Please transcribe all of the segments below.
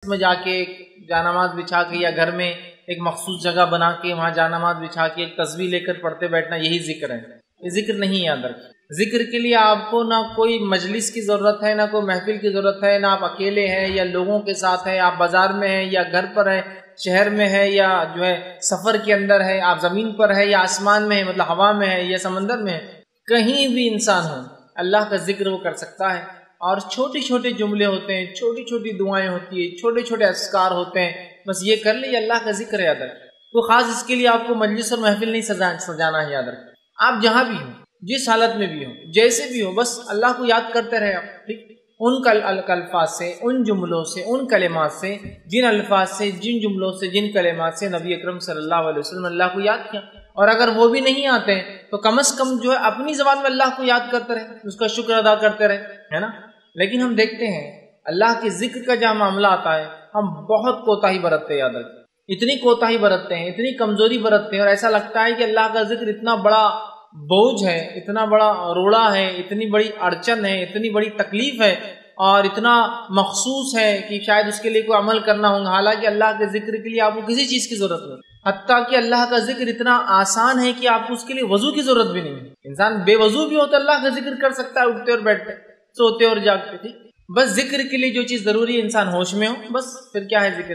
میں جا کے جانماز بچھا کے یا گھر میں ایک مخصوص جگہ بنا کے وہاں جانماز بچھا کے ایک تسبیح لے کر پڑھتے بیٹھنا یہی ذکر ہے. یہ ذکر نہیں یاد رکھیں. ذکر کے لیے آپ کو نہ کوئی مجلس کی ضرورت ہے، نہ کوئی محفل کی ضرورت ہے، نہ آپ اکیلے ہیں یا لوگوں کے ساتھ ہیں، آپ بازار میں ہیں یا گھر پر ہیں، شہر میں ہے یا جو ہے سفر کے اندر ہے، آپ زمین پر ہے یا آسمان میں ہے، مطلب ہوا میں ہے یا سمندر میں ہے، کہیں بھی انسان ہو اللہ کا ذکر وہ کر سکتا ہے. اور چھوٹے چھوٹے جملے ہوتے ہیں، چھوٹی چھوٹی دعائیں ہوتی ہیں، چھوٹے چھوٹے اذکار ہوتے ہیں، بس یہ کر لیں، یہ اللہ کا ذکر یاد رکھیں. تو خاص اس کے لیے آپ کو مجلس اور محفل نہیں سجانا ہے. یاد رکھیں آپ جہاں بھی ہوں، جس حالت میں بھی ہوں، جیسے بھی ہو، بس اللہ کو یاد کرتے رہے آپ. ٹھیک، ان الفاظ سے، ان جملوں سے، ان کلمات سے، جن الفاظ سے، جن جملوں سے، جن کلمات سے نبی اکرم صلی اللہ علیہ وسلم اللہ کو یاد کیا. اور اگر وہ بھی نہیں آتے ہیں تو کم از کم جو ہے اپنی زبان میں اللہ کو یاد کرتے رہے، اس کا شکر ادا کرتے رہے، ہے نا. لیکن ہم دیکھتے ہیں اللہ کے ذکر کا جہاں معاملہ آتا ہے ہم بہت کوتاہی برتتے ہیں. یاد رکھیں اتنی کوتاہی برتتے ہیں، اتنی کمزوری برتتے ہیں، اور ایسا لگتا ہے کہ اللہ کا ذکر اتنا بڑا بوجھ ہے، اتنا بڑا روڑا ہے، اتنی بڑی اڑچن ہے، اتنی بڑی تکلیف ہے اور اتنا مخصوص ہے کہ شاید اس کے لیے کوئی عمل کرنا ہوگا. حالانکہ اللہ کے ذکر کے لیے آپ کو کسی چیز کی ضرورت نہیں، حتیٰ کہ اللہ کا ذکر اتنا آسان ہے کہ آپ کو اس کے لیے وضو کی ضرورت بھی نہیں ہے. انسان بے وضو بھی ہو تو اللہ کا ذکر کر سکتا ہے، اٹھتے اور بیٹھتے، سوتے اور جاگتے. ٹھیک، بس ذکر کے لیے جو چیز ضروری ہے انسان ہوش میں ہو، بس پھر کیا ہے ذکر.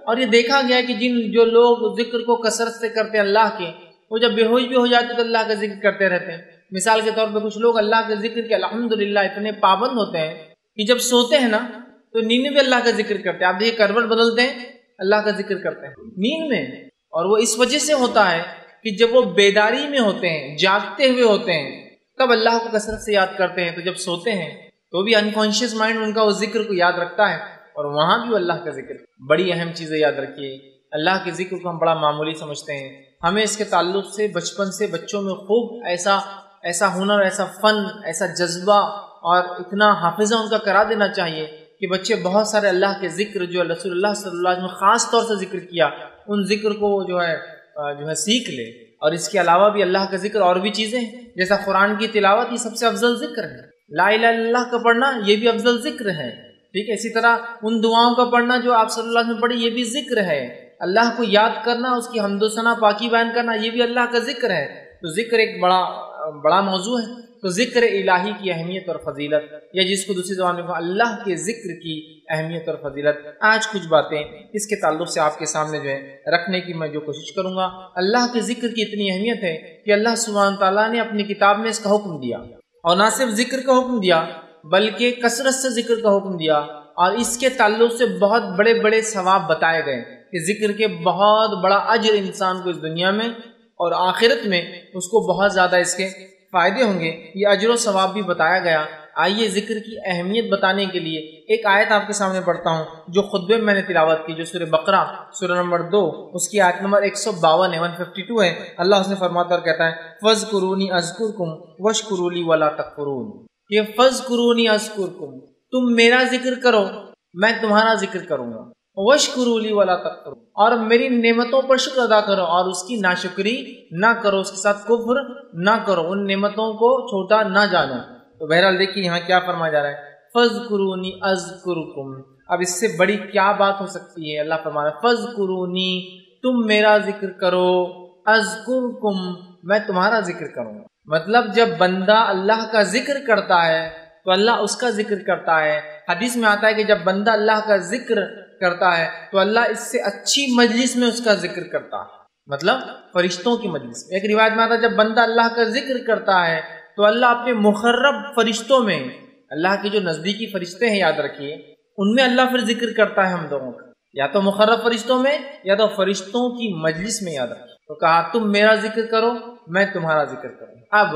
اور یہ دیکھا گیا کہ جو لوگ ذکر کو کثرت سے کرتے ہیں اللہ کے، وہ جب بے ہوش بھی ہو جاتے تو اللہ کا ذکر کرتے رہتے ہیں. مثال کے طور پہ کچھ لوگ اللہ کے ذکر کے الحمدللہ اتنے پابند ہوتے ہیں کہ جب سوتے ہیں نا تو نیند میں بھی اللہ کا ذکر کرتے ہیں. آپ دیکھیے کروٹ بدلتے ہیں اللہ کا ذکر کرتے ہیں نیند میں. اور وہ اس وجہ سے ہوتا ہے کہ جب وہ بیداری میں ہوتے ہیں، جاگتے ہوئے ہوتے ہیں، تب اللہ کو کثرت سے یاد کرتے ہیں. تو جب سوتے ہیں تو بھی انکانشیس مائنڈ ان کا وہ ذکر کو یاد رکھتا ہے، اور وہاں بھی وہ اللہ کا ذکر. بڑی اہم چیزیں یاد رکھیے. اللہ کے ذکر کو ہم بڑا معمولی سمجھتے ہیں. ہمیں اس کے تعلق سے بچپن سے بچوں میں خوب ایسا ہنر، ایسا فن، ایسا جذبہ اور اتنا حافظہ ان کا کرا دینا چاہیے کہ بچے بہت سارے اللہ کے ذکر جو رسول اللہ صلی اللہ علیہ وسلم خاص طور سے ذکر کیا، ان ذکر کو جو ہے سیکھ لے. اور اس کے علاوہ بھی اللہ کا ذکر اور بھی چیزیں ہیں، جیسا قرآن کی تلاوت، یہ سب سے افضل ذکر ہے. لا الہ الا اللہ کا پڑھنا یہ بھی افضل ذکر ہے. ٹھیک ہے، اسی طرح ان دعاؤں کا پڑھنا جو آپ صلی اللہ علیہ وسلم پڑھی، یہ بھی ذکر ہے. اللہ کو یاد کرنا، اس کی حمد و ثنا پاکی بیان کرنا، یہ بھی اللہ کا ذکر ہے. تو ذکر ایک بڑا موضوع ہے. تو ذکر الہی کی اہمیت اور فضیلت، یا جس کو دوسری زبان میں اللہ کے ذکر کی اہمیت اور فضیلت، آج کچھ باتیں اس کے تعلق سے آپ کے سامنے جو ہے رکھنے کی میں جو کوشش کروں گا. اللہ کے ذکر کی اتنی اہمیت ہے کہ اللہ سبحانہ تعالیٰ نے اپنی کتاب میں اس کا حکم دیا، اور نہ صرف ذکر کا حکم دیا بلکہ کثرت سے ذکر کا حکم دیا. اور اس کے تعلق سے بہت بڑے بڑے ثواب بتائے گئے کہ ذکر کے بہت بڑا اجر انسان کو اس دنیا میں اور آخرت میں اس کو بہت زیادہ اس کے فائدے ہوں گے. یہ اجر و ثواب بھی بتایا گیا. آئیے ذکر کی اہمیت بتانے کے لیے ایک آیت آپ کے سامنے پڑھتا ہوں جو خطبے میں نے تلاوت کی، جو سورہ بقرہ سورہ نمبر 2 اس کی آیت نمبر 152 ہے، 152 ہے. اللہ اس نے فرماتا اور کہتا ہے فَاذْكُرُونِي أَذْكُرْكُمْ وَاشْكُرُوا لِي وَلَا تَكْفُرُونِ. یہ فَاذْكُرُونِي أَذْكُرْكُمْ، تم میرا ذکر کرو میں تمہارا ذکر کروں گا. وَاشْكُرُوا لِي وَلَا تَكْفُرُونَ، اور میری نعمتوں پر شکر ادا کرو اور اس کی ناشکری نہ کرو، اس کے ساتھ کفر نہ کرو، ان نعمتوں کو چھوٹا نہ جانو. تو بہرحال دیکھیے یہاں کیا فرمایا جا رہا ہے، فَاذْكُرُونِي أَذْكُرْكُمْ. اب اس سے بڑی کیا بات ہو سکتی ہے؟ اللہ فرما رہا ہے فَاذْكُرُونِي، تم میرا ذکر کرو، أَذْكُرْكُمْ، میں تمہارا ذکر کروں گا. مطلب جب بندہ اللہ کا ذکر کرتا ہے تو اللہ اس کا ذکر کرتا ہے. حدیث میں آتا ہے کہ جب بندہ اللہ کا ذکر کرتا ہے تو اللہ اس سے اچھی مجلس میں اس کا ذکر کرتا ہے، مطلب فرشتوں کی مجلس میں. ایک روایت میں آتا ہے جب بندہ اللہ کا ذکر کرتا ہے تو اللہ اپنے مقرب فرشتوں میں، اللہ کے جو نزدیکی فرشتے ہیں یاد رکھیے، ان میں اللہ پھر ذکر کرتا ہے ہم لوگوں کا، یا تو مقرب فرشتوں میں یا تو فرشتوں کی مجلس میں. یاد رکھیے تو کہا تم میرا ذکر کرو میں تمہارا ذکر کروں. اب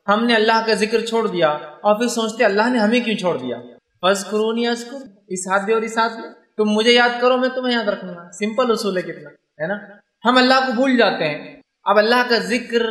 ہم نے اللہ کا ذکر چھوڑ دیا اور پھر سوچتے اللہ نے ہمیں کیوں چھوڑ دیا. فَاذْكُرُونِي أَذْكُرْكُمْ، اس ہاتھ دے اور اس ہاتھ دے، تم مجھے یاد کرو میں تمہیں یاد رکھوں گا. سمپل اصول ہے کتنا، ہے نا. ہم اللہ کو بھول جاتے ہیں. اب اللہ کا ذکر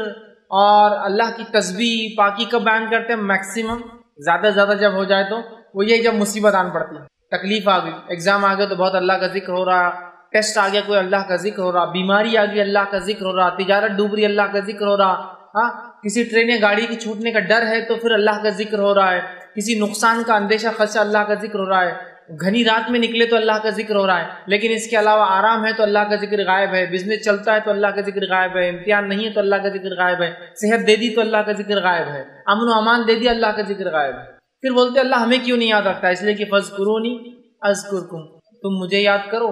اور اللہ کی تسبیح پاکی کب بیان کرتے ہیں؟ میکسیمم زیادہ سے زیادہ جب ہو جائے تو وہ یہ جب مصیبت آن پڑتی ہے، تکلیف آ گئی، ایگزام آ گیا تو بہت اللہ کا ذکر ہو رہا، ٹیسٹ آ گیا کوئی اللہ کا ذکر ہو رہا، بیماری آ گئی اللہ کا ذکر ہو رہا، تجارت ڈوب رہی اللہ کا ذکر ہو رہا، ہاں کسی ٹرین یا گاڑی کی چھوٹنے کا ڈر ہے تو پھر اللہ کا ذکر ہو رہا ہے، کسی نقصان کا اندیشہ خدشہ اللہ کا ذکر ہو رہا ہے. گھنی رات میں نکلے تو اللہ کا ذکر ہو رہا ہے، لیکن اس کے علاوہ آرام ہے تو اللہ کا ذکر غائب ہے، بزنس چلتا ہے تو اللہ کا ذکر غائب ہے، امتحان نہیں ہے تو اللہ کا ذکر غائب ہے، صحت دے دی تو اللہ کا ذکر غائب ہے، امن و امان دے دیا اللہ کا ذکر غائب ہے۔ پھر بولتے اللہ ہمیں کیوں نہیں یاد رکھتا؟ اس لیے کہ فاذکرونی اذکرکم، تم مجھے یاد کرو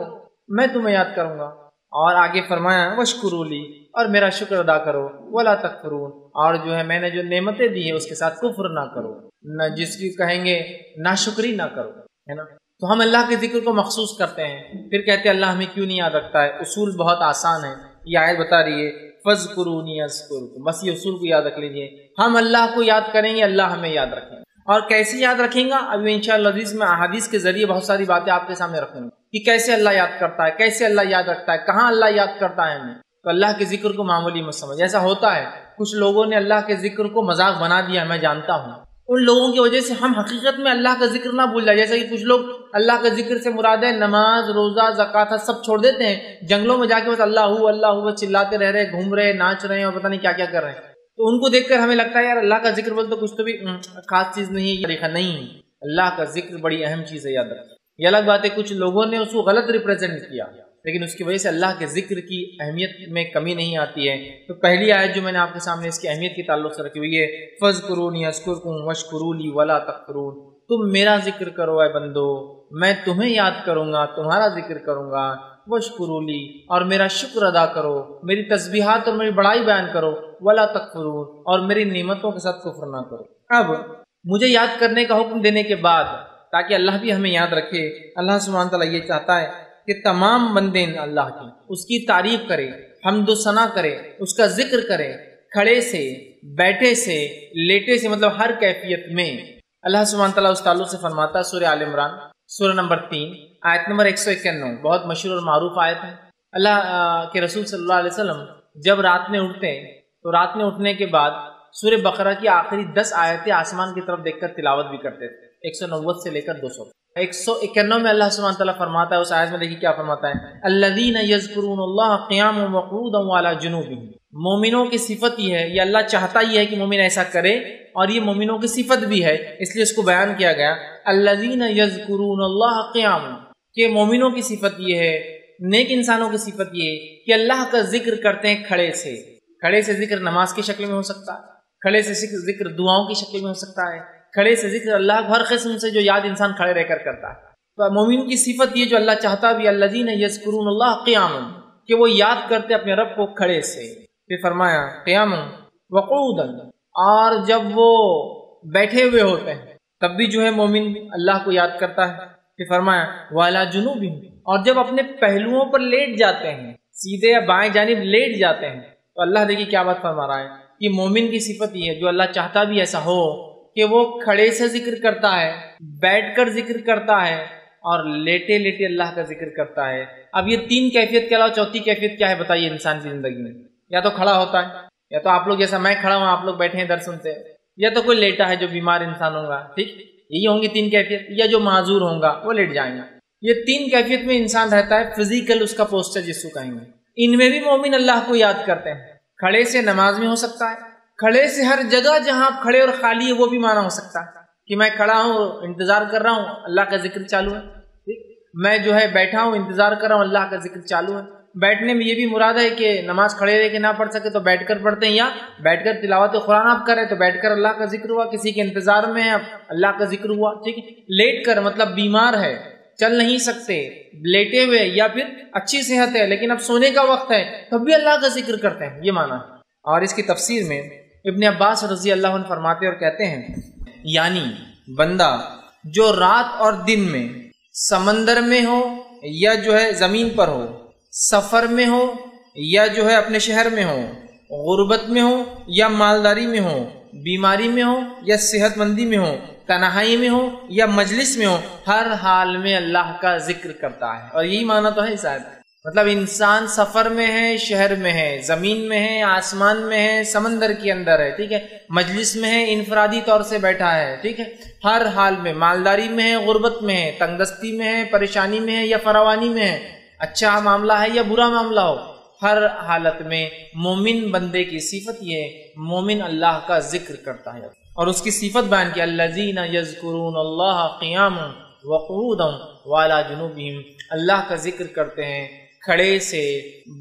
میں تمہیں یاد کروں گا۔ اور آگے فرمایا واشکروا لی، اور میرا شکر ادا کرو، ولا تکفرون، اور جو ہے میں نے جو نعمتیں دی ہیں اس کے ساتھ کفر نہ کرو، نہ جس کی کہیں گے ناشکری نہ کرو، ہے نا۔ تو ہم اللہ کے ذکر کو مخصوص کرتے ہیں، پھر کہتے ہیں اللہ ہمیں کیوں نہیں یاد رکھتا ہے۔ اصول بہت آسان ہے، یہ آیت بتا رہی ہے فاذکرونی اذکرکم، بس یہ اصول کو یاد رکھ لیجئے، ہم اللہ کو یاد کریں گے، اللہ ہمیں یاد رکھیں گے۔ اور کیسے یاد رکھیں گا؟ ابھی انشاءاللہ عزیز میں احادیث کے ذریعے بہت ساری باتیں آپ کے سامنے رکھوں گا کہ کیسے اللہ یاد کرتا ہے، کیسے اللہ یاد رکھتا ہے، کہاں اللہ یاد کرتا ہے ہمیں۔ تو اللہ کے ذکر کو معمولی مت سمجھ، ایسا ہوتا ہے کچھ لوگوں نے اللہ کے ذکر کو مذاق بنا دیا، میں جانتا ہوں، ان لوگوں کی وجہ سے ہم حقیقت میں اللہ کا ذکر نہ بھول جائے۔ جیسا کہ کچھ لوگ اللہ کا ذکر سے مراد ہے نماز، روزہ، زکوٰۃ سب چھوڑ دیتے ہیں، جنگلوں میں جا کے بس اللہ ہو چلاتے رہ رہے، گھوم رہے، ناچ رہے ہیں اور پتہ نہیں کیا کیا کر رہے ہیں۔ تو ان کو دیکھ کر ہمیں لگتا ہے یار اللہ کا ذکر بول تو کچھ تو بھی خاص چیز نہیں ہے، طریقہ نہیں، اللہ کا ذکر بڑی اہم چیز ہے، یاد رکھیں۔ یہ الگ بات ہے کچھ لوگوں نے اس کو غلط ریپرزینٹ کیا، لیکن اس کی وجہ سے اللہ کے ذکر کی اہمیت میں کمی نہیں آتی ہے۔ تو پہلی آیت جو میں نے آپ کے سامنے اس کی اہمیت کے تعلق سے رکھی ہوئی ہے فاذکرونی اذکرکم واشکروا لی ولا تکفرون، تم میرا ذکر کرو اے بندو، میں تمہیں یاد کروں گا، تمہارا ذکر کروں گا، واشکروا لی، اور میرا شکر ادا کرو، میری تسبیحات اور میری بڑائی بیان کرو، ولا تکفرون، اور میری نعمتوں کے ساتھ کفر نہ کرو۔ اب مجھے یاد کرنے کا حکم دینے کے بعد تاکہ اللہ بھی ہمیں یاد رکھے، اللہ سبحانہ تعالیٰ یہ چاہتا ہے کہ تمام بندے اللہ کی اس کی تعریف کرے، حمد و ثنا کرے، اس کا ذکر کرے، کھڑے سے، بیٹھے سے، لیٹے سے، مطلب ہر کیفیت میں۔ اللہ سبحانہ تعالیٰ اس تعلق سے فرماتا ہے سورہ آل عمران سورہ نمبر 3 آیت نمبر 191، بہت مشہور اور معروف آیت ہے۔ اللہ کے رسول صلی اللہ علیہ وسلم جب رات میں اٹھتے ہیں تو رات میں اٹھنے کے بعد سورہ بقرہ کی آخری 10 آیتیں آسمان کی طرف دیکھ کر تلاوت بھی کرتے تھے، 190 سے لے کر 200۔ 191 میں اللہ سبحانہ تعالیٰ فرماتا ہے، اس آیت میں دیکھیے کیا فرماتا ہے، الذین یذکرون اللہ قیاما وقعودا وعلی جنوبہم، مومنوں کی صفت یہ ہے، یہ اللہ چاہتا ہی ہے کہ مومن ایسا کرے، اور یہ مومنوں کی صفت بھی ہے، اس لیے اس کو بیان کیا گیا الذین یذکرون اللہ قیاما، کہ مومنوں کی صفت یہ ہے، نیک انسانوں کی صفت یہ ہے کہ اللہ کا ذکر کرتے ہیں کھڑے سے۔ کھڑے سے ذکر نماز کی شکل میں ہو سکتا ہے، کھڑے سے ذکر دعاؤں کی شکل میں ہو سکتا ہے، کھڑے سے ذکر اللہ ہر قسم سے جو یاد انسان کھڑے رہ کر کرتا ہے۔ تو مومن کی صفت یہ جو اللہ چاہتا بھی الذین یذکرون اللہ قیاما، کہ وہ یاد کرتے اپنے رب کو کھڑے سے۔ پھر فرمایا قیاما وقعودا، اور جب وہ بیٹھے ہوئے ہوتے ہیں تب بھی جو ہے مومن اللہ کو یاد کرتا ہے۔ پھر فرمایا وعلی جنوبہم، اور جب اپنے پہلوؤں پر لیٹ جاتے ہیں، سیدھے یا بائیں جانب لیٹ جاتے ہیں، تو اللہ دیکھیے کیا بات فرما رہا ہے کہ مومن کی صفت یہ ہے جو اللہ چاہتا بھی ایسا ہو کہ وہ کھڑے سے ذکر کرتا ہے، بیٹھ کر ذکر کرتا ہے، اور لیٹے لیٹے اللہ کا ذکر کرتا ہے۔ اب یہ 3 کیفیت کے علاوہ چوتھی کیفیت کیا ہے بتائیے انسان کی زندگی میں؟ یا تو کھڑا ہوتا ہے، یا تو آپ لوگ جیسا میں کھڑا ہوں آپ لوگ بیٹھے ہیں درس سنتے ہیں، یا تو کوئی لیٹا ہے جو بیمار انسان ہوگا، ٹھیک، یہی ہوں گی 3 کیفیت، یا جو معذور ہوگا وہ لیٹ جائیں گا۔ یہ 3 کیفیت میں انسان رہتا ہے، فزیکل اس کا پوسچر جس کو کہیں گے، ان میں بھی مومن اللہ کو یاد کرتے ہیں۔ کھڑے سے نماز میں ہو سکتا ہے، کھڑے سے ہر جگہ جہاں آپ کھڑے اور خالی ہے وہ بھی مانا ہو سکتا ہے کہ میں کھڑا ہوں انتظار کر رہا ہوں اللہ کا ذکر چالو ہے، ٹھیک، میں جو ہے بیٹھا ہوں انتظار کر رہا ہوں اللہ کا ذکر چالو ہے۔ بیٹھنے میں یہ بھی مراد ہے کہ نماز کھڑے رہ کے نہ پڑھ سکے تو بیٹھ کر پڑھتے ہیں، یا بیٹھ کر تلاوت قرآن آپ کریں تو بیٹھ کر اللہ کا ذکر ہوا، کسی کے انتظار میں ہے اللہ کا ذکر ہوا، ٹھیک ہے۔ لیٹ کر مطلب بیمار ہے، چل نہیں سکتے، لیٹے ہوئے، یا پھر اچھی صحت ہے لیکن اب سونے کا وقت ہے تب بھی اللہ کا ذکر کرتے ہیں، یہ معنی ہے۔ اور اس کی تفسیر میں ابن عباس رضی اللہ عنہ فرماتے اور کہتے ہیں، یعنی بندہ جو رات اور دن میں سمندر میں ہو یا جو ہے زمین پر ہو، سفر میں ہو یا جو ہے اپنے شہر میں ہو، غربت میں ہو یا مالداری میں ہو، بیماری میں ہو یا صحت مندی میں ہو، تنہائی میں ہو یا مجلس میں ہو، ہر حال میں اللہ کا ذکر کرتا ہے۔ اور یہی معنی تو ہے شاید، مطلب انسان سفر میں ہے، شہر میں ہے، زمین میں ہے، آسمان میں ہے، سمندر کے اندر ہے، ٹھیک ہے، مجلس میں ہے، انفرادی طور سے بیٹھا ہے، ٹھیک ہے، ہر حال میں، مالداری میں ہے، غربت میں ہے، تنگ دستی میں ہے، پریشانی میں ہے یا فراوانی میں ہے، اچھا معاملہ ہے یا برا معاملہ ہو، ہر حالت میں مومن بندے کی صفت یہ ہے، مومن اللہ کا ذکر کرتا ہے۔ اور اس کی صفت بیان کی الذین یذکرون اللہ قیاما وقعودا وعلی جنوبہم، اللہ کا ذکر کرتے ہیں کھڑے سے،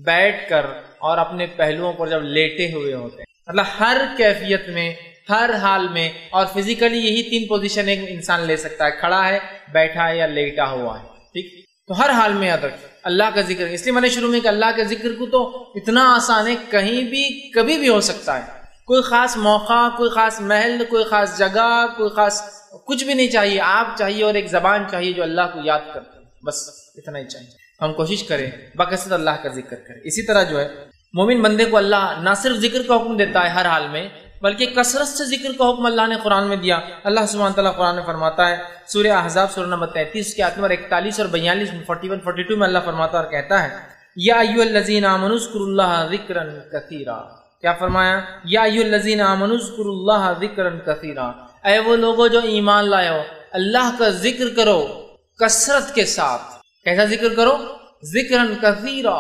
بیٹھ کر اور اپنے پہلوؤں پر جب لیٹے ہوئے ہوتے ہیں، مطلب ہر کیفیت میں، ہر حال میں، اور فزیکلی یہی 3 پوزیشن ایک انسان لے سکتا ہے، کھڑا ہے، بیٹھا ہے یا لیٹا ہوا ہے، ٹھیک؟ تو ہر حال میں یاد رکھیں اللہ کا ذکر۔ اس لیے میں نے شروع میں کہ اللہ کے ذکر کو تو اتنا آسان ہے، کہیں بھی کبھی بھی ہو سکتا ہے، کوئی خاص موقع، کوئی خاص محل، کوئی خاص جگہ، کوئی خاص کچھ بھی نہیں چاہیے، آپ چاہیے اور ایک زبان چاہیے جو اللہ کو یاد کرتے ہیں، بس اتنا ہی چاہیے۔ ہم کوشش کریں بکثرت اللہ کا ذکر کریں۔ اسی طرح جو ہے مومن بندے کو اللہ نہ صرف ذکر کا حکم دیتا ہے ہر حال میں، بلکہ کثرت سے ذکر کا حکم اللہ نے قرآن میں دیا۔ اللہ سبحانہ تعالیٰ قرآن میں فرماتا ہے، سورہ احزاب سورہ نمبر 33 کے آیت نمبر 41 اور 42 میں 41 42 میں اللہ فرماتا اور کہتا ہے، یا ایھا الذین آمنوا اذکروا اللہ ذکرا کثیرا۔ کیا فرمایا؟ یا ایھا الذین آمنوا اذکروا اللہ ذکرا کثیرا، اے وہ لوگوں جو ایمان لائے ہو، اللہ کا ذکر کرو کثرت کے ساتھ۔ کیسا ذکر کرو؟ ذکرا کثیرا،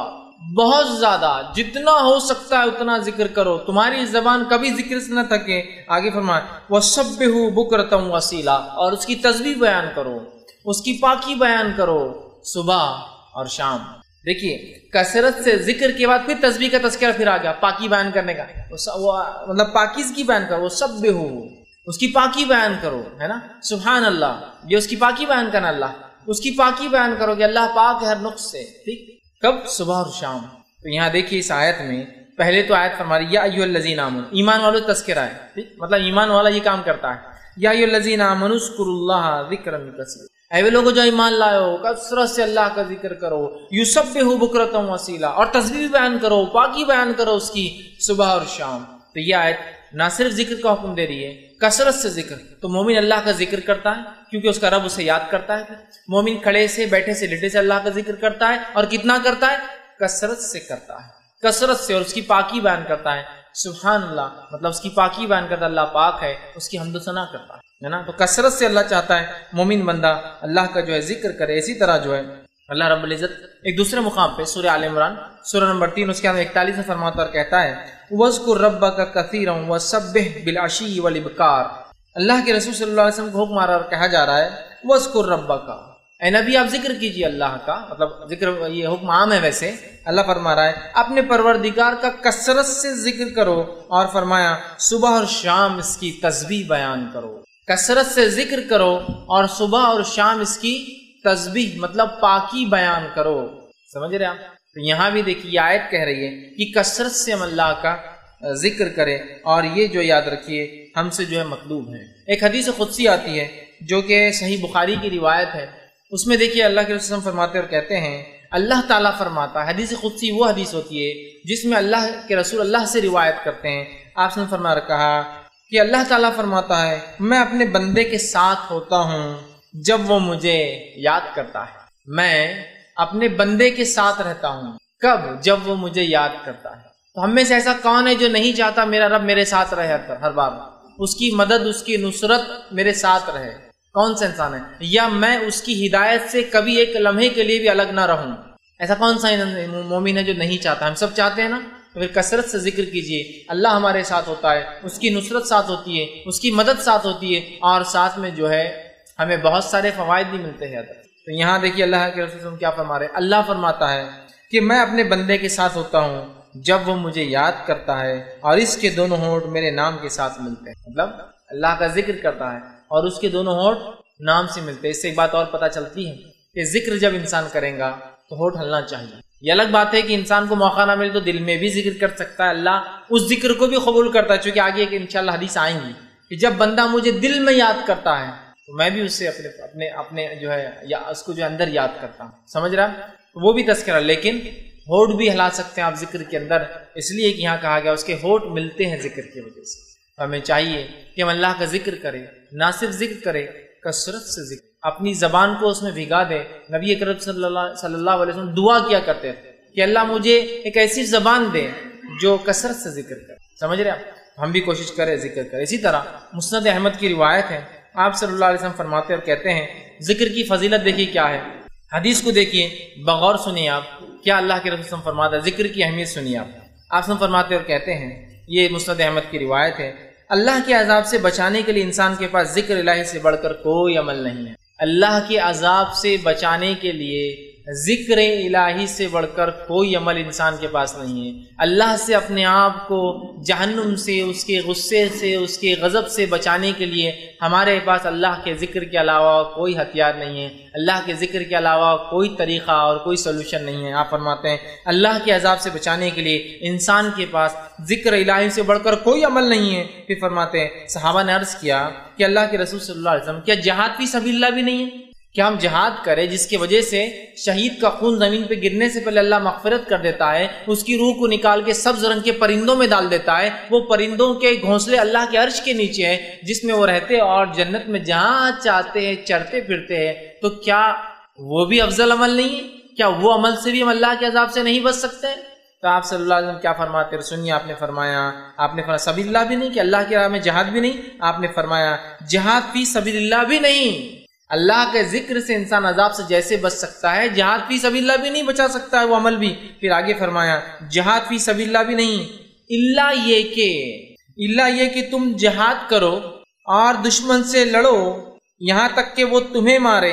بہت زیادہ، جتنا ہو سکتا ہے اتنا ذکر کرو، تمہاری زبان کبھی ذکر سے نہ تھکے۔ آگے فرمایا وَسَبِّحُوا بُكْرَةً وَأَصِيلًا، اور اس کی تسبیح بیان کرو، اس کی پاکی بیان کرو صبح اور شام۔ دیکھیے کثرت سے ذکر کے بعد پھر تسبیح کا تذکرہ پھر آ گیا، پاکی بیان کرنے کا، مطلب پاکیزگی بیان کرو، وَسَبِّحُوا، اس کی پاکی بیان کرو، ہے نا، سبحان اللہ، یہ اس کی پاکی بیان کرنا، اللہ اس کی پاکی بیان کرو کہ اللہ پاک ہے ہر نقص سے، ٹھیک؟ کب؟ صبح اور شام۔ تو یہاں دیکھیے اس آیت میں پہلے تو آیت فرما رہی یا ایھا الذین آمنوا، ایمان والوں کا تذکرہ ہے، ٹھیک؟ مطلب ایمان والا یہ کام کرتا ہے، یا ایھا الذین آمنوا اذکروا اللہ ذکرا کثیرا، اے وہ لوگوں جو ایمان لائے ہو کثرت سے اللہ کا ذکر کرو، یسبحوا بکرۃ واسیلا، اور تسبیح بیان کرو، پاکی بیان کرو اس کی صبح اور شام۔ تو یہ آیت نہ صرف ذکر کا حکم دے رہی ہے، کثرت سے ذکر۔ تو مومن اللہ کا ذکر کرتا ہے کیونکہ اس کا رب اسے یاد کرتا ہے۔ مومن کھڑے سے، بیٹھے سے، لیٹے سے اللہ کا ذکر کرتا ہے، اور کتنا کرتا ہے؟ کثرت سے کرتا ہے، کثرت سے، اور اس کی پاکی بیان کرتا ہے، سبحان اللہ، مطلب اس کی پاکی بیان کرتا ہے، اللہ پاک ہے، اس کی حمد و ثنا کرتا ہے نا۔ تو کثرت سے اللہ چاہتا ہے مومن بندہ اللہ کا جو ہے ذکر کرے۔ اسی طرح جو ہے اللہ رب العزت ایک دوسرے مقام پہ سورہ آل عمران سورہ نمبر 3 اس کے اندر 41 میں فرماتا اور کہتا ہے وَاذْكُرْ رَبَّكَ كَثِيرًا وَسَبِّحْ بِالْعَشِيِّ وَالْإِبْكَارِ۔ اللہ کے رسول صلی اللہ علیہ وسلم کو حکم آ رہا اور کہا جا رہا ہے وَاذْكُرْ رَبَّكَ، اے نبی آپ ذکر کیجئے اللہ کا، مطلب ذکر یہ حکم عام ہے، ویسے اللہ فرما رہا ہے اپنے پروردگار کا کثرت سے ذکر کرو، اور فرمایا صبح اور شام اس کی تسبیح بیان کرو۔ کثرت سے ذکر کرو اور صبح اور شام اس کی تسبیح مطلب پاکی بیان کرو۔ سمجھ رہے آپ؟ تو یہاں بھی دیکھیے یہ آیت کہہ رہی ہے کہ کثرت سے ہم اللہ کا ذکر کریں، اور یہ جو یاد رکھیے ہم سے جو ہے مطلوب ہے۔ ایک حدیث قدسی آتی ہے جو کہ صحیح بخاری کی روایت ہے، اس میں دیکھیے اللہ کے رسول فرماتے اور کہتے ہیں، اللہ تعالیٰ فرماتا ہے، حدیث قدسی وہ حدیث ہوتی ہے جس میں اللہ کے رسول اللہ سے روایت کرتے ہیں۔ آپ نے فرما رکھا کہ اللہ تعالیٰ فرماتا ہے میں اپنے بندے کے ساتھ ہوتا ہوں جب وہ مجھے یاد کرتا ہے، میں اپنے بندے کے ساتھ رہتا ہوں، کب؟ جب وہ مجھے یاد کرتا ہے۔ تو ہم میں سے ایسا کون ہے جو نہیں چاہتا میرا رب میرے ساتھ رہے ہر بار، اس کی مدد، اس کی نصرت میرے ساتھ رہے؟ کون سا انسان ہے؟ یا میں اس کی ہدایت سے کبھی ایک لمحے کے لیے بھی الگ نہ رہوں؟ ایسا کون سا مومن ہے جو نہیں چاہتا؟ ہم سب چاہتے ہیں نا۔ تو پھر کثرت سے ذکر کیجئے، اللہ ہمارے ساتھ ہوتا ہے، اس کی نصرت ساتھ ہوتی ہے، اس کی مدد ساتھ ہوتی ہے، اور ساتھ میں جو ہے ہمیں بہت سارے فوائد بھی ملتے ہیں۔ تو یہاں دیکھیے اللہ کے رسول کیا فرما رہے ہیں، اللہ فرماتا ہے کہ میں اپنے بندے کے ساتھ ہوتا ہوں جب وہ مجھے یاد کرتا ہے، اور اس کے دونوں ہونٹ میرے نام کے ساتھ ملتے ہیں۔ مطلب اللہ کا ذکر کرتا ہے اور اس کے دونوں ہونٹ نام سے ملتے ہیں۔ اس سے ایک بات اور پتہ چلتی ہے کہ ذکر جب انسان کرے گا تو ہونٹ ہلنا چاہیے۔ یہ الگ بات ہے کہ انسان کو موقع نہ ملے تو دل میں بھی ذکر کر سکتا ہے، اللہ اس ذکر کو بھی قبول کرتا ہے، چونکہ آگے ایک انشاءاللہ حدیث آئیں گی کہ جب بندہ مجھے دل میں یاد کرتا ہے تو میں بھی اسے اپنے جو ہے یا اس کو جو اندر یاد کرتا ہوں۔ سمجھ رہا ہے؟ وہ بھی تذکرہ، لیکن ہونٹ بھی ہلا سکتے ہیں آپ ذکر کے اندر، اس لیے کہ یہاں کہا گیا اس کے ہونٹ ملتے ہیں ذکر کی وجہ سے۔ ہمیں چاہیے کہ ہم اللہ کا ذکر کریں، نہ صرف ذکر کریں، کثرت سے ذکر، اپنی زبان کو اس میں بھگا دے۔ نبی اکرم صلی اللہ علیہ وسلم دعا کیا کرتے تھے کہ اللہ مجھے ایک ایسی زبان دے جو کثرت سے ذکر کرے۔ سمجھ رہے آپ؟ ہم بھی کوشش کریں ذکر کریں۔ اسی طرح مسند احمد کی روایت ہے، آپ صلی اللہ علیہ وسلم فرماتے اور کہتے ہیں ذکر کی فضیلت دیکھیے کیا ہے، حدیث کو دیکھیے بغور سنیے آپ، کیا اللہ کے رسول صلی اللہ علیہ وسلم فرماتا ہے، ذکر کی اہمیت سنیے آپ۔ آپ صلی اللہ فرماتے اور کہتے ہیں، یہ مسند احمد کی روایت ہے، اللہ کے عذاب سے بچانے کے لیے انسان کے پاس ذکر الہی سے بڑھ کر کوئی عمل نہیں ہے۔ اللہ کے عذاب سے بچانے کے لیے ذکر الہی سے بڑھ کر کوئی عمل انسان کے پاس نہیں ہے۔ اللہ سے اپنے آپ کو جہنم سے، اس کے غصے سے، اس کے غضب سے بچانے کے لیے ہمارے پاس اللہ کے ذکر کے علاوہ کوئی ہتھیار نہیں ہے، اللہ کے ذکر کے علاوہ کوئی طریقہ اور کوئی سلوشن نہیں ہے۔ آپ فرماتے ہیں اللہ کے عذاب سے بچانے کے لیے انسان کے پاس ذکر الہی سے بڑھ کر کوئی عمل نہیں ہے۔ پھر فرماتے ہیں صحابہ نے عرض کیا کہ اللہ کے رسول صلی اللہ علیہ وسلم کیا جہاد فی سبیل اللہ بھی نہیں ہے؟ کہ ہم جہاد کریں جس کی وجہ سے شہید کا خون زمین پہ گرنے سے پہلے اللہ مغفرت کر دیتا ہے، اس کی روح کو نکال کے سبز رنگ کے پرندوں میں ڈال دیتا ہے، وہ پرندوں کے گھونسلے اللہ کے عرش کے نیچے ہیں جس میں وہ رہتے اور جنت میں جہاں چاہتے ہیں چرتے پھرتے ہیں، تو کیا وہ بھی افضل عمل نہیں ہے؟ کیا وہ عمل سے بھی ہم اللہ کے عذاب سے نہیں بچ سکتے؟ تو آپ صلی اللہ علیہ وسلم کیا فرماتے ہیں؟ سنیے، آپ نے فرمایا سبیل اللہ بھی نہیں، کہ اللہ کی راہ میں جہاد بھی نہیں، آپ نے فرمایا جہاد فی سبیل اللہ بھی نہیں۔ اللہ کے ذکر سے انسان عذاب سے جیسے بچ سکتا ہے، جہاد فی سبیل اللہ بھی نہیں بچا سکتا ہے وہ عمل بھی۔ پھر آگے فرمایا جہاد فی سبیل اللہ بھی نہیں، اللہ یہ کہ تم جہاد کرو اور دشمن سے لڑو یہاں تک کہ وہ تمہیں مارے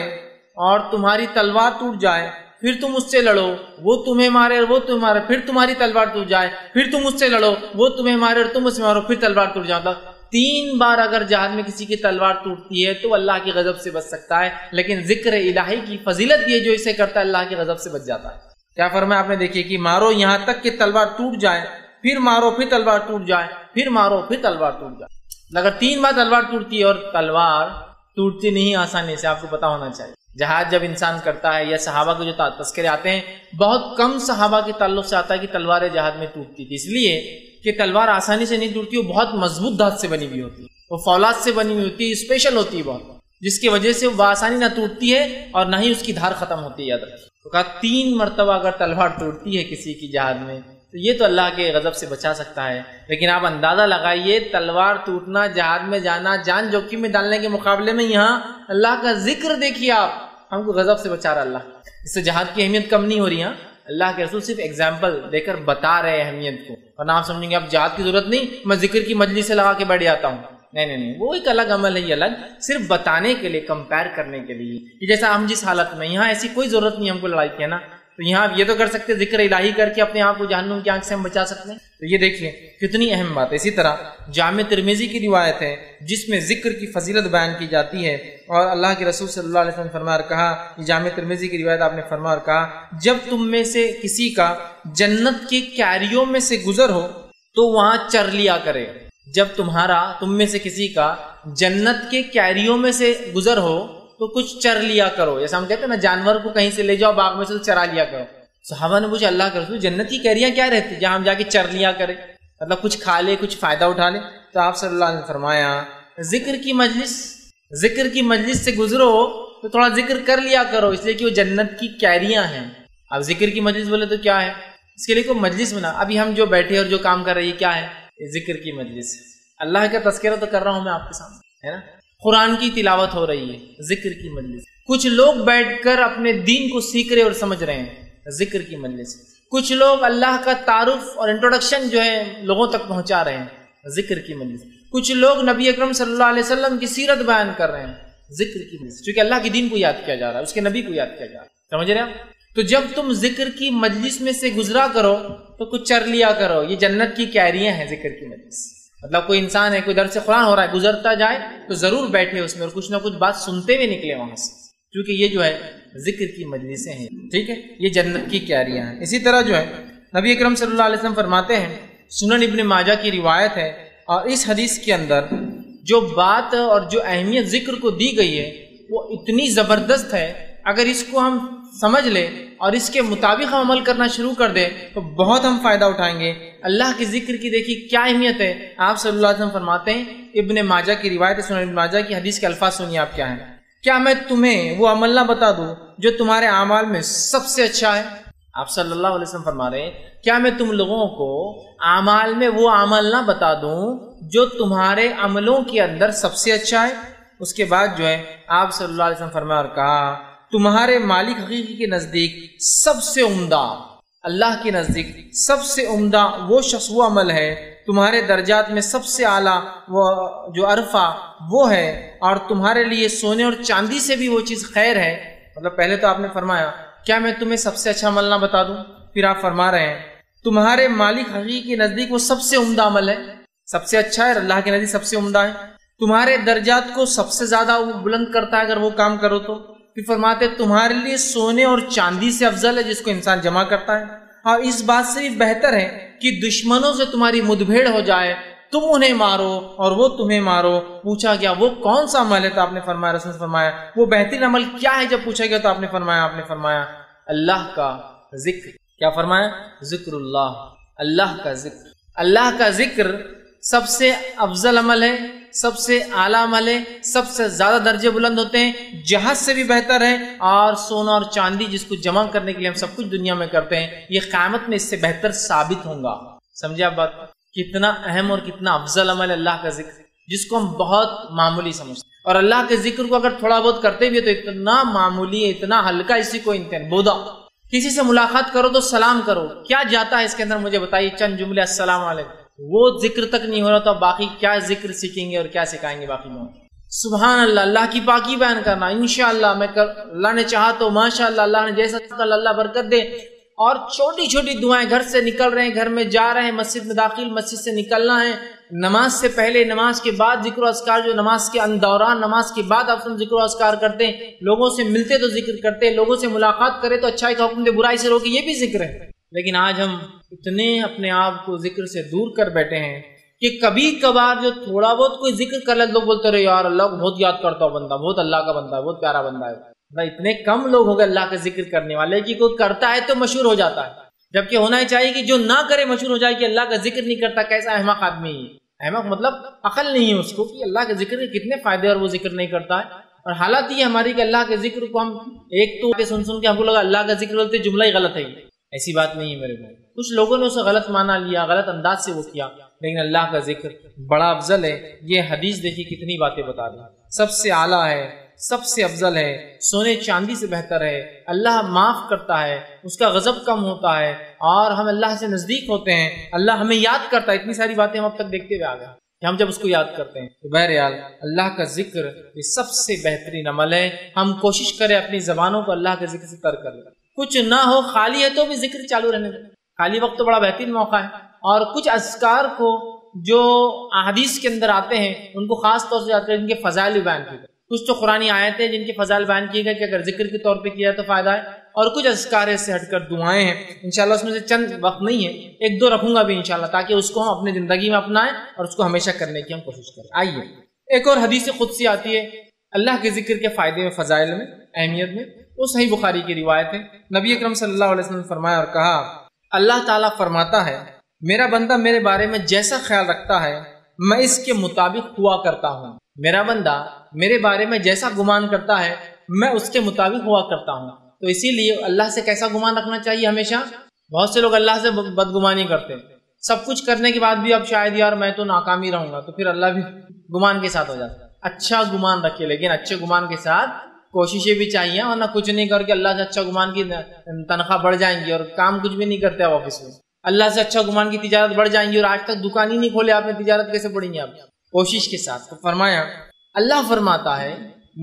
اور تمہاری تلوار ٹوٹ جائے، پھر تم اس سے لڑو، وہ تمہیں مارے اور وہ تمہیں مارے، پھر تمہاری تلوار ٹوٹ جائے، پھر تم اس سے لڑو، وہ تمہیں مارے اور تم اس سے مارو، پھر تلوار ٹوٹ جاتا۔ 3 بار اگر جہاد میں کسی کی تلوار ٹوٹتی ہے تو اللہ کی غضب سے بچ سکتا ہے، لیکن ذکر الہی کی فضیلت یہ جو اسے کرتا ہے اللہ کی غضب سے بچ جاتا ہے۔ کیا فرمایا آپ نے؟ دیکھیے کہ مارو یہاں تک کہ تلوار ٹوٹ جائے، پھر مارو پھر تلوار ٹوٹ جائے، پھر مارو پھر تلوار ٹوٹ جائے۔ اگر 3 بار تلوار ٹوٹتی ہے، اور تلوار ٹوٹتی نہیں آسانی سے، آپ کو پتا ہونا چاہیے۔ جہاد جب انسان کرتا ہے، یا صحابہ کے جو تذکرے آتے ہیں، بہت کم صحابہ کے تعلق سے آتا ہے کہ تلواریں جہاد میں ٹوٹتی تھی، اس لیے کہ تلوار آسانی سے نہیں ٹوٹتی، وہ بہت مضبوط دھات سے بنی ہوئی ہوتی ہے، وہ فولاد سے بنی ہوئی ہوتی ہے، اسپیشل ہوتی ہے بہت، جس کی وجہ سے وہ آسانی نہ ٹوٹتی ہے اور نہ ہی اس کی دھار ختم ہوتی ہے۔ یاد رکھیے، تو کہا 3 مرتبہ اگر تلوار ٹوٹتی ہے کسی کی جہاد میں تو یہ تو اللہ کے غضب سے بچا سکتا ہے، لیکن آپ اندازہ لگائیے تلوار ٹوٹنا، جہاد میں جانا، جان جوکھم میں ڈالنے کے مقابلے میں یہاں اللہ کا ذکر دیکھیے، آپ ہم کو غضب سے بچا رہا اللہ۔ اس سے جہاد کی اہمیت کم نہیں ہو رہی۔ اللہ کے رسول صرف ایگزامپل دے کر بتا رہے ہیں اہمیت کو، اور آپ سمجھیں گے اب جہاد کی ضرورت نہیں، میں ذکر کی مجلس سے لگا کے بیٹھ جاتا ہوں۔ نہیں، وہ ایک الگ عمل ہے، یہ الگ، صرف بتانے کے لیے، کمپیر کرنے کے لیے، کہ جیسا ہم جس حالت میں، یہاں ایسی کوئی ضرورت نہیں ہم کو لڑائی کی ہے نا، تو یہاں آپ یہ تو کر سکتے ذکر الہی کر کے اپنے آپ کو جہنم کی آنکھ سے ہم بچا سکتے ہیں۔ تو یہ دیکھیے کتنی اہم بات ہے۔ اسی طرح جامع ترمذی کی روایت ہے جس میں ذکر کی فضیلت بیان کی جاتی ہے، اور اللہ کے رسول صلی اللہ علیہ وسلم نے فرمایا اور کہا، یہ جامع ترمذی کی روایت، آپ نے فرمایا اور کہا، جب تم میں سے کسی کا جنت کی کیاریوں میں سے گزر ہو تو وہاں چر لیا کرے۔ جب تم میں سے کسی کا جنت کے کیاریوں میں سے گزر ہو تو کچھ چر لیا کرو، جیسا ہم کہتے ہیں نا جانور کو کہیں سے لے جاؤ باغ میں سے تو چرا لیا کرو۔ صحابہ نے پوچھا اللہ کے رسول جنت کی کیریاں کیا رہتی جہاں ہم جا کے چر لیا کرے، مطلب کچھ کھا لے، کچھ فائدہ اٹھا لے؟ تو آپ صلی اللہ علیہ وسلم نے فرمایا ذکر کی مجلس سے گزرو تو تھوڑا ذکر کر لیا کرو، اس لیے کہ وہ جنت کی کیریاں ہیں۔ اب ذکر کی مجلس بولے تو کیا ہے؟ اس کے لیے کوئی مجلس بنا، ابھی ہم جو بیٹھے اور جو کام کر رہے ہیں کیا ہے؟ ذکر کی مجلس۔ اللہ کا تذکرہ تو کر رہا ہوں میں آپ کے سامنے، ہے نا، قرآن کی تلاوت ہو رہی ہے، ذکر کی مجلس۔ کچھ لوگ بیٹھ کر اپنے دین کو سیکھ رہے اور سمجھ رہے ہیں، ذکر کی مجلس۔ کچھ لوگ اللہ کا تعارف اور انٹروڈکشن جو ہے لوگوں تک پہنچا رہے ہیں، ذکر کی مجلس۔ کچھ لوگ نبی اکرم صلی اللہ علیہ وسلم کی سیرت بیان کر رہے ہیں، ذکر کی مجلس، چونکہ اللہ کے دین کو یاد کیا جا رہا ہے، اس کے نبی کو یاد کیا جا رہا ہے، سمجھ رہے ہیں آپ؟ تو جب تم ذکر کی مجلس میں سے گزرا کرو تو کچھ چر لیا کرو، یہ جنت کی کیریاں ہیں ذکر کی مجلس۔ مطلب کوئی انسان ہے، کوئی درس قرآن ہو رہا ہے، گزرتا جائے تو ضرور بیٹھے اس میں اور کچھ نہ کچھ بات سنتے ہوئے نکلے وہاں سے، کیونکہ یہ جو ہے ذکر کی مجلسیں ہیں، ٹھیک ہے، یہ جنت کی کیاریاں ہیں۔ اسی طرح جو ہے نبی اکرم صلی اللہ علیہ وسلم فرماتے ہیں، سنن ابن ماجہ کی روایت ہے، اور اس حدیث کے اندر جو بات اور جو اہمیت ذکر کو دی گئی ہے وہ اتنی زبردست ہے، اگر اس کو ہم سمجھ لیں اور اس کے مطابق ہم عمل کرنا شروع کر دیں تو بہت ہم فائدہ اٹھائیں گے۔ اللہ کے ذکر کی دیکھیے کیا اہمیت ہے۔ آپ صلی اللہ علیہ وسلم فرماتے ہیں، ابن ماجہ کی روایت ہے، سنن ابن ماجہ کی حدیث کے الفاظ سنیے آپ کیا ہیں، کیا میں تمہیں وہ عمل نہ بتا دوں جو تمہارے اعمال میں سب سے اچھا ہے؟ آپ صلی اللہ علیہ وسلم فرما رہے ہیں، کیا میں تم لوگوں کو اعمال میں وہ عمل نہ بتا دوں جو تمہارے عملوں کے اندر سب سے اچھا ہے؟ اس کے بعد جو ہے آپ صلی اللہ علیہ وسلم فرمایا اور کہا، تمہارے مالک حقیقی کے نزدیک سب سے عمدہ، اللہ کے نزدیک سب سے عمدہ وہ شخص وہ عمل ہے، تمہارے درجات میں سب سے اعلیٰ وہ جو عرفہ وہ ہے، اور تمہارے لیے سونے اور چاندی سے بھی وہ چیز خیر ہے۔ مطلب پہلے تو آپ نے فرمایا کیا میں تمہیں سب سے اچھا عمل نہ بتا دوں، پھر آپ فرما رہے ہیں تمہارے مالک حقیقی کے نزدیک وہ سب سے عمدہ عمل ہے، سب سے اچھا ہے، اللہ کے نزدیک سب سے عمدہ ہے، تمہارے درجات کو سب سے زیادہ وہ بلند کرتا ہے اگر وہ کام کرو تو۔ پھر فرماتے تمہارے لیے سونے اور چاندی سے افضل ہے جس کو انسان جمع کرتا ہے، اور اس بات سے بھی بہتر ہے کہ دشمنوں سے تمہاری مدبھیڑ ہو جائے، تم انہیں مارو اور وہ تمہیں مارو۔ پوچھا گیا وہ کون سا عمل ہے تو آپ نے فرمایا، رسول نے فرمایا وہ بہترین عمل کیا ہے؟ جب پوچھا گیا تو آپ نے فرمایا اللہ کا ذکر۔ کیا فرمایا؟ ذکر اللہ، اللہ کا ذکر۔ اللہ کا ذکر سب سے افضل عمل ہے، سب سے اعلیٰ عمل ہے، سب سے زیادہ درجے بلند ہوتے ہیں، جہاز سے بھی بہتر ہے، اور سونا اور چاندی جس کو جمع کرنے کے لیے ہم سب کچھ دنیا میں کرتے ہیں، یہ قیامت میں اس سے بہتر ثابت ہوں گا۔ سمجھے آپ بات؟ کتنا اہم اور کتنا افضل عمل ہے اللہ کا ذکر، جس کو ہم بہت معمولی سمجھتے ہیں، اور اللہ کے ذکر کو اگر تھوڑا بہت کرتے بھی تو اتنا معمولی ہے، اتنا ہلکا، اسی کو انتہائی بودا۔ کسی سے ملاقات کرو تو سلام کرو، کیا جاتا ہے اس کے اندر؟ مجھے بتائیے چند جملے، السلام علیکم، وہ ذکر تک نہیں ہو رہا تو باقی کیا ذکر سیکھیں گے اور کیا سکھائیں گے باقی لوگ؟ سبحان اللہ، اللہ کی پاکی بیان کرنا، انشاءاللہ میں اللہ نے چاہا تو ماشاءاللہ، اللہ نے جیسا اللہ برکت دے، اور چھوٹی چھوٹی دعائیں، گھر سے نکل رہے ہیں، گھر میں جا رہے ہیں، مسجد میں داخل، مسجد سے نکلنا ہے، نماز سے پہلے، نماز کے بعد ذکر و اذکار، جو نماز کے دوران، نماز کے بعد آپ ذکر و اذکار کرتے ہیں، لوگوں سے ملتے تو ذکر کرتے، لوگوں سے ملاقات کرے تو اچھائی کا حکم دے، برائی سے روکے، یہ بھی ذکر ہے۔ لیکن آج ہم اتنے اپنے آپ کو ذکر سے دور کر بیٹھے ہیں کہ کبھی کبھار جو تھوڑا بہت کوئی ذکر کر لے، لوگ بولتے رہے یار اللہ کو بہت یاد کرتا ہو بندہ، بہت اللہ کا بندہ ہے، بہت پیارا بندہ ہے۔ اتنے کم لوگ ہو گئے اللہ کا ذکر کرنے والے کہ کوئی کرتا ہے تو مشہور ہو جاتا ہے، جبکہ ہونا ہی چاہیے کہ جو نہ کرے مشہور ہو جائے کہ اللہ کا ذکر نہیں کرتا، کیسا احمق آدمی ہے۔ احمق مطلب عقل نہیں ہے اس کو کہ اللہ کے ذکر کے کتنے فائدے اور وہ ذکر نہیں کرتا ہے۔ اور حالت یہ ہماری کہ اللہ کے ذکر کو ہم ایک تو سن کے ہم کو لگا اللہ کا ذکر بولتے جملہ ہی غلط ہے، ایسی بات نہیں ہے میرے بھائی۔ کچھ لوگوں نے اسے غلط مانا لیا، غلط انداز سے وہ کیا، لیکن اللہ کا ذکر بڑا افضل ہے۔ یہ حدیث دیکھیے کتنی باتیں بتا رہی، سب سے اعلیٰ ہے، سب سے افضل ہے، سونے چاندی سے بہتر ہے، اللہ معاف کرتا ہے، اس کا غضب کم ہوتا ہے، اور ہم اللہ سے نزدیک ہوتے ہیں، اللہ ہمیں یاد کرتا ہے۔ اتنی ساری باتیں ہم اب تک دیکھتے ہوئے آ گئے کہ ہم جب اس کو یاد کرتے ہیں تو بہرحال اللہ کا ذکر یہ سب سے بہترین عمل ہے۔ ہم کوشش کریں اپنی زبانوں کو اللہ کے ذکر سے تر کر لیں، کچھ نہ ہو خالی ہے تو بھی ذکر چالو رہنے دیں، خالی وقت تو بڑا بہترین موقع ہے۔ اور کچھ اذکار کو جو احادیث کے اندر آتے ہیں ان کو خاص طور سے یاد کریں، ان کے فضائل بیان کیے گئے، کچھ تو قرآنی آیتیں ہیں جن کے فضائل بیان کیے گئے کہ اگر ذکر کے طور پہ کیا تو فائدہ ہے، اور کچھ اذکار سے ہٹ کر دعائیں ہیں، انشاءاللہ اس میں سے چند وقت نہیں ہے، ایک دو رکھوں گا بھی انشاءاللہ، تاکہ اس کو ہم اپنی زندگی میں اپنائیں اور اس کو ہمیشہ کرنے کی ہم کوشش کریں۔ آئیے ایک اور حدیث قدسی آتی ہے اللہ کے ذکر کے فائدے میں، فضائل میں، اہمیت میں، وہ صحیح بخاری کی روایت ہے۔ نبی اکرم صلی اللہ علیہ وسلم نے فرمایا اور کہا، اللہ تعالیٰ فرماتا ہے میرا بندہ میرے بارے میں جیسا خیال رکھتا ہے میں اس کے مطابق ہوا کرتا ہوں، میرا بندہ میرے بارے میں جیسا گمان کرتا ہے میں اس کے مطابق ہوا کرتا ہوں۔ تو اسی لیے اللہ سے کیسا گمان رکھنا چاہیے ہمیشہ؟ بہت سے لوگ اللہ سے بدگمانی کرتے ہیں، سب کچھ کرنے کے بعد بھی اب شاید یار میں تو ناکامی رہوں گا، تو پھر اللہ بھی گمان کے ساتھ ہو جاتا ہے۔ اچھا گمان رکھے، لیکن اچھے گمان کے ساتھ کوششیں بھی چاہیے، ورنہ کچھ نہیں کر کے اللہ سے اچھا گمان کی تنخواہ بڑھ جائیں گی اور کام کچھ بھی نہیں کرتے آپ آفس میں، اللہ سے اچھا گمان کی تجارت بڑھ جائیں گی اور آج تک دکان ہی نہیں کھولے آپ نے، تجارت کیسے بڑھیں گے آپ؟ کوشش کے ساتھ۔ تو فرمایا اللہ فرماتا ہے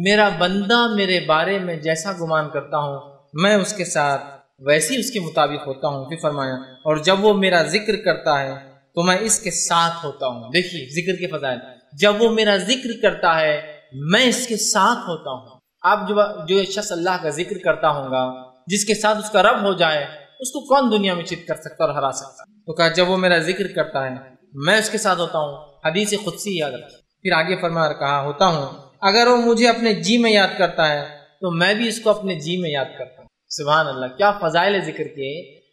میرا بندہ میرے بارے میں جیسا گمان کرتا ہوں میں اس کے ساتھ ویسی اس کے مطابق ہوتا ہوں۔ پھر فرمایا اور جب وہ میرا ذکر کرتا ہے تو میں اس کے ساتھ ہوتا ہوں۔ دیکھیے ذکر کے فضائل، جب وہ میرا ذکر کرتا ہے میں اس کے ساتھ ہوتا ہوں۔ آپ جو شخص اللہ کا ذکر کرتا ہوگا، جس کے ساتھ اس کا رب ہو جائے، اس کو کون دنیا میں چت کر سکتا اور ہرا سکتا؟ تو کہا جب وہ میرا ذکر کرتا ہے میں اس کے ساتھ ہوتا ہوں۔ حدیث قدسی یاد رکھیں۔ پھر آگے فرمایا اور کہا ہوتا ہوں اگر وہ مجھے اپنے جی میں یاد کرتا ہے تو میں بھی اس کو اپنے جی میں یاد کرتا ہوں۔ سبحان اللہ، کیا فضائل ذکر کے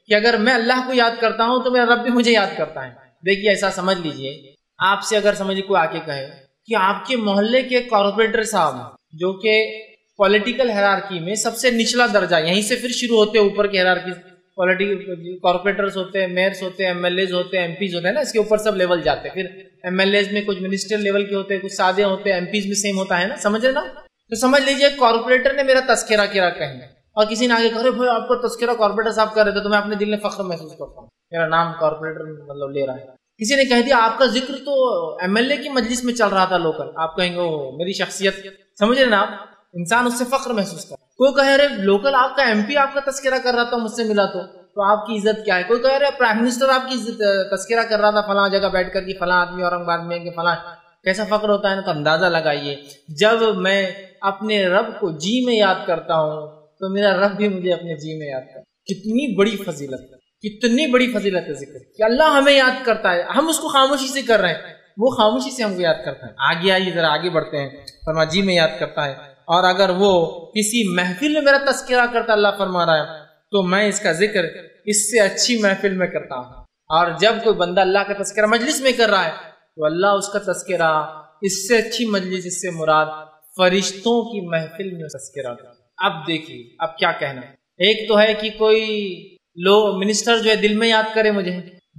کہ اگر میں اللہ کو یاد کرتا ہوں تو میرا رب بھی مجھے یاد کرتا ہے۔ دیکھیے ایسا سمجھ لیجئے، آپ سے اگر سمجھے کوئی آ کے کہے کہ آپ کے محلے کے کارپوریٹر صاحب جو کہ پولیٹیکل ہیرارکی میں سب سے نچلا درجہ، یہیں سے پھر شروع ہوتے ہیں اوپر کے ہیرارکی، پولیٹیکل کارپوریٹرز ہوتے ہیں، میئرز ہوتے ہیں، ایم ایل ایز ہوتے ہیں، ایم پیز ہوتے ہیں نا، اس کے اوپر سب لیول جاتے ہیں۔ پھر ایم ایل ایز میں کچھ منسٹر لیول کے ہوتے ہیں، کچھ سادے ہوتے ہیں، ایم پیز میں سیم ہوتا ہے نا، سمجھ رہے نا؟ تو سمجھ لیجئے کارپوریٹر نے میرا تذکرہ کیا کہیں اور کسی نے آگے کہا بھائی آپ کو تذکرہ کارپوریٹر صاحب کر رہے تھے تو میں اپنے دل میں فخر محسوس کرتا ہوں، میرا نام کارپوریٹر مطلب لے رہا ہے۔ کسی نے کہہ دیا آپ کا ذکر تو ایم ایل اے کی مجلس میں چل رہا تھا لوکل، آپ کہیں گے میری شخصیت، سمجھ رہے نا آپ، انسان اس سے فخر محسوس کرتا ہے۔ کوئی کہہ رہے لوکل آپ کا ایم پی آپ کا تذکرہ کر رہا تھا مجھ سے ملا تو آپ کی عزت کیا ہے۔ کوئی کہہ رہے پرائم منسٹر آپ کی تذکرہ کر رہا تھا فلاں جگہ بیٹھ کر کہ فلاں آدمی اورنگ آباد میں کہ فلاں، کیسا فخر ہوتا ہے نا۔ تو اندازہ لگائیے جب میں اپنے رب کو جی میں یاد کرتا ہوں تو میرا رب بھی مجھے اپنے جی میں یاد کرتا ہے۔ کتنی بڑی فضیلت ہے، کتنی بڑی فضیلت ہے ذکر کہ اللہ ہمیں یاد کرتا ہے، ہم اس کو خاموشی سے کر رہے ہیں، وہ خاموشی سے ہم کو یاد کرتا ہے۔ آگے آئیے ذرا آگے بڑھتے ہیں، فرما جی میں یاد کرتا ہے، اور اگر وہ کسی محفل میں میرا تذکرہ کرتا، اللہ فرما رہا ہے، تو میں اس کا ذکر اس سے اچھی محفل میں کرتا ہوں۔ اور جب کوئی بندہ اللہ کا تذکرہ مجلس میں کر رہا ہے تو اللہ اس کا تذکرہ اس سے اچھی مجلس، اس سے مراد فرشتوں کی محفل میں تذکرہ کرتا۔ اب دیکھیے اب کیا کہنا ہے، ایک تو ہے کہ کوئی منسٹر جو ہے دل میں یاد کرے مجھے،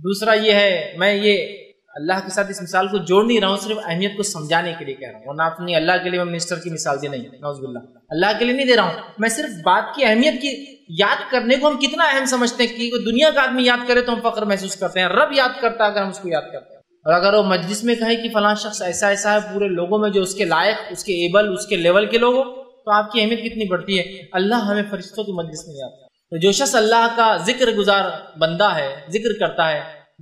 دوسرا یہ ہے میں یہ اللہ کے ساتھ اس مثال کو جوڑ نہیں رہا ہوں، صرف اہمیت کو سمجھانے کے لیے کہہ رہا ہوں، ورنہ اپنی اللہ کے لیے میں منسٹر کی مثال دی نہیں، نعوذ باللہ، اللہ کے لیے نہیں دے رہا ہوں، میں صرف بات کی اہمیت کی یاد کرنے کو ہم کتنا اہم سمجھتے ہیں کہ دنیا کا آدمی یاد کرے تو ہم فخر محسوس کرتے ہیں، رب یاد کرتا ہے اگر ہم اس کو یاد کرتے ہیں۔ اور اگر وہ مجلس میں کہے کہ فلاں شخص ایسا ایسا ہے پورے لوگوں میں جو اس کے لائق، اس کے ایبل، اس کے لیول کے لوگ ہو، تو آپ کی اہمیت کتنی بڑھتی ہے۔ اللہ ہمیں فرشتوں کی مجلس میں یاد کرتا ہے۔ تو جو شخص اللہ کا ذکر گزار بندہ ہے، ذکر کرتا ہے،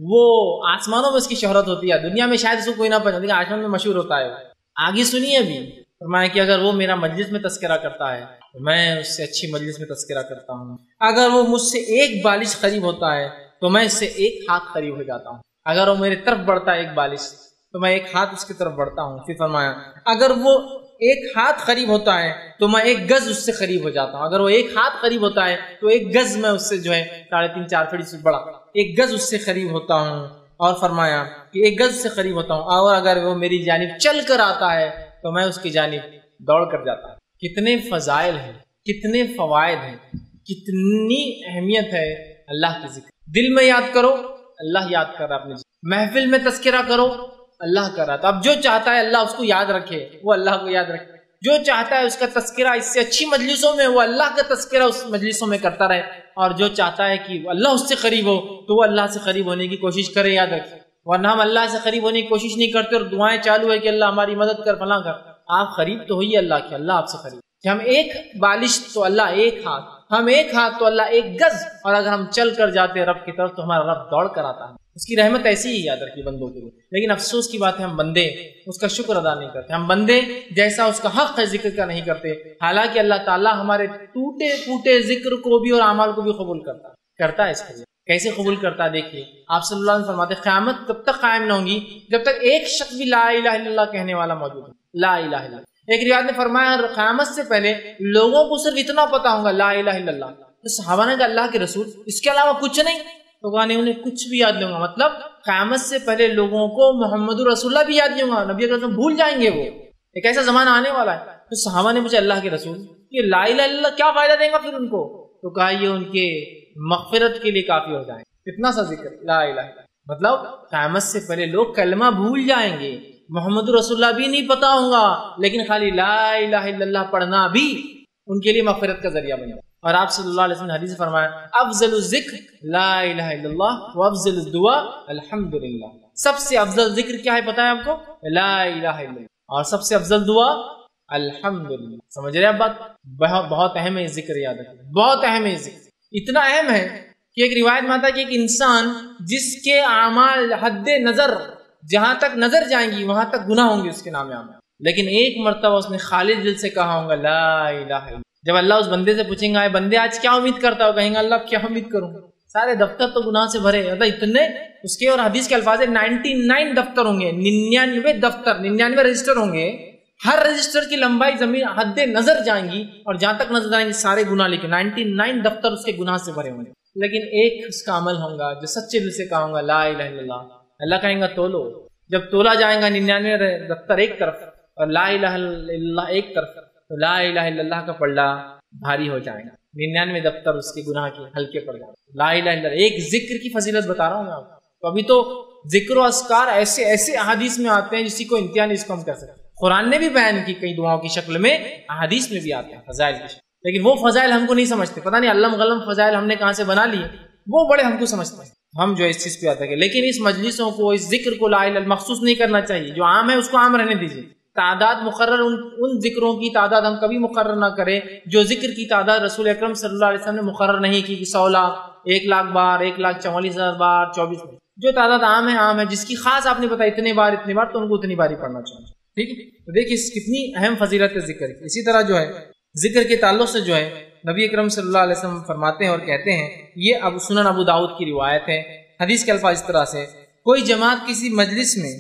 وہ آسمانوں میں اس کی شہرت ہوتی ہے، دنیا میں شاید اس کو کوئی نہ پہچانے لیکن آسمان میں مشہور ہوتا ہے۔ آگے سنیے ابھی فرمایا کہ اگر وہ میرا مجلس میں تذکرہ کرتا ہے تو میں اس سے اچھی مجلس میں تذکرہ کرتا ہوں، اگر وہ مجھ سے ایک بالش قریب ہوتا ہے تو میں اس سے ایک ہاتھ قریب ہو جاتا ہوں، اگر وہ میری طرف بڑھتا ہے ایک بالش تو میں ایک ہاتھ اس کی طرف بڑھتا ہوں۔ پھر فرمایا اگر وہ ایک ہاتھ قریب ہوتا ہے تو میں ایک گز اس سے قریب ہو جاتا ہوں، اگر وہ ایک ہاتھ قریب ہوتا ہے تو ایک گز میں اس سے جو ہے 3.5-4 فٹ سے بڑا ایک گز اس سے قریب ہوتا ہوں۔ اور فرمایا کہ ایک گز سے قریب ہوتا ہوں، اور اگر وہ میری جانب چل کر آتا ہے تو میں اس کی جانب دوڑ کر جاتا ہوں۔ کتنے فضائل ہیں، کتنے فوائد ہیں، کتنی اہمیت ہے اللہ کی ذکر۔ دل میں یاد کرو، اللہ یاد کر رہا اپنے محفل میں تذکرہ کرو، اللہ کر رہا تھا۔ اب جو چاہتا ہے اللہ اس کو یاد رکھے، وہ اللہ کو یاد رکھے، جو چاہتا ہے اس کا تذکرہ اس سے اچھی مجلسوں میں، وہ اللہ کا تذکرہ اس مجلسوں میں کرتا رہے، اور جو چاہتا ہے کہ اللہ اس سے قریب ہو تو وہ اللہ سے قریب ہونے کی کوشش کرے، یاد رکھے۔ ورنہ ہم اللہ سے قریب ہونے کی کوشش نہیں کرتے اور دعائیں چالو ہے کہ اللہ ہماری مدد کر، فلاں کر۔ آپ قریب تو ہوئیے اللہ کے، اللہ آپ سے قریب کہ ہم ایک بالش تو اللہ ایک ہاتھ، ہم ایک ہاتھ تو اللہ ایک گز، اور اگر ہم چل کر جاتے رب کی طرف تو ہمارا رب دوڑ کر آتا ہے۔ اس کی رحمت ایسی ہی یاد رکھی بندوں کے لیے، لیکن افسوس کی بات ہے ہم بندے اس کا شکر ادا نہیں کرتے، ہم بندے جیسا اس کا حق ہے ذکر کا نہیں کرتے، حالانکہ اللہ تعالیٰ ہمارے ٹوٹے پھوٹے ذکر کو بھی اور اعمال کو بھی قبول کرتا ہے۔ اس کے لیے کیسے قبول کرتا ہے دیکھیے، آپ صلی اللہ علیہ وسلم فرماتے قیامت کب تک قائم نہ ہوگی جب تک ایک شخص بھی لا الہ الا اللہ کہنے والا موجود ہے، لا الہ الا اللہ۔ ایک روایت نے فرمایا قیامت سے پہلے لوگوں کو صرف اتنا پتا ہوگا لا الہ الا اللہ، تو صحابہ نے کہا اللہ کے رسول اس کے علاوہ کچھ نہیں؟ تو کہا نہیں انہیں کچھ بھی یاد نہیں ہوگا، مطلب قیامت سے پہلے لوگوں کو محمد رسول اللہ بھی یاد نہیں ہوگا، نبی اکرم بھول جائیں گے، وہ ایک ایسا زمانہ آنے والا ہے۔ تو صحابہ نے پوچھا اللہ کے رسول یہ لا الہ الا اللہ کیا فائدہ دے گا پھر ان کو؟ تو کہا یہ ان کے مغفرت کے لیے کافی ہو جائیں، کتنا سا ذکر لا الہ الا، مطلب قیامت سے پہلے لوگ کلمہ بھول جائیں گے، محمد رسول اللہ بھی نہیں پتا ہوگا، لیکن خالی لا الہ الا اللہ پڑھنا بھی ان کے لیے مغفرت کا ذریعہ بنے گا۔ اور آپ صلی اللہ علیہ وسلم نے حدیث فرمایا افضل الذکر لا الہ الا اللہ وافضل الدعاء الحمدللہ، سب سے افضل ذکر کیا ہے پتہ ہے آپ کو؟ لا الہ الا اللہ، اور سب سے افضل دعا الحمدللہ۔ سمجھ رہے ہیں آپ بات؟ بہت اہم ہے ذکر، یاد رکھیں بہت اہم ہے ذکر، اتنا اہم ہے کہ ایک روایت میں آتا ہے کہ ایک انسان جس کے اعمال حد نظر جہاں تک نظر جائیں گی وہاں تک گناہ ہوں گے اس کے نام اعمال، لیکن ایک مرتبہ اس نے خالص دل سے کہا ہوگا لا الہ الا اللہ۔ جب اللہ اس بندے سے پوچھیں گا بندے آج کیا امید کرتا ہو، کہیں گا اللہ کیا امید کروں، سارے دفتر تو گناہ سے بھرے، اتنے اس کے، اور حدیث کے الفاظ 99 دفتر ہوں گے، 99 دفتر، 99 رجسٹر ہوں گے، ہر رجسٹر کی لمبائی زمین حد نظر جائیں گی اور جہاں تک نظر جائیں گی سارے گناہ، لیکن 99 دفتر اس کے گناہ سے بھرے ہوں گے، لیکن ایک اس کا عمل ہوگا جو سچے دل سے کہا ہوگا لا الہ الا اللہ۔ اللہ کہیں گا تولو، جب تولا جائے گا 99 دفتر ایک طرف اور لا الہ الا اللہ ایک طرف، تو لا الہ الا اللہ کا پلڑا بھاری ہو جائے گا، 99 دفتر اس کے گناہ کے ہلکے پڑ جائیں گے۔ لا الہ الا اللہ ایک ذکر کی فضیلت بتا رہا ہوں میں آپ کو، تو ابھی تو ذکر و اذکار ایسے ایسے احادیث میں آتے ہیں جس کی کوئی انتہا نہیں، اس کو ہم کہہ سکتے۔ قرآن نے بھی بیان کی کئی دعاؤں کی شکل میں، احادیث میں بھی آتے ہیں فضائل کی شکل۔ لیکن وہ فضائل ہم کو نہیں سمجھتے، پتہ نہیں علم غلم فضائل ہم نے کہاں سے بنا لیے، وہ بڑے ہم کو سمجھتے ہیں، ہم جو اس چیز پہ آتا ہے. لیکن اس مجلسوں کو، اس ذکر کو لا الہ الا مخصوص نہیں کرنا چاہیے. جو عام ہے اس کو عام رہنے دیجیے. تعداد مقرر ان ذکروں کی تعداد ہم کبھی مقرر نہ کریں جو ذکر کی تعداد رسول اکرم صلی اللہ علیہ وسلم نے مقرر نہیں کی کہ 100 لاکھ، 1 لاکھ بار، 1,44,000 بار، 24 بار. جو تعداد عام ہے، جس کی خاص آپ نے بتایا اتنے بار تو ان کو اتنی بار ہی پڑھنا چاہیے. ٹھیک ہے. تو دیکھیے کتنی اہم فضیلت ہے ذکر کی. اسی طرح جو ہے ذکر کے تعلق سے جو ہے نبی اکرم صلی اللہ علیہ وسلم فرماتے ہیں اور کہتے ہیں، یہ سنن ابو داؤد کی روایت ہے. حدیث کے الفاظ اس طرح سے: کوئی جماعت کسی مجلس میں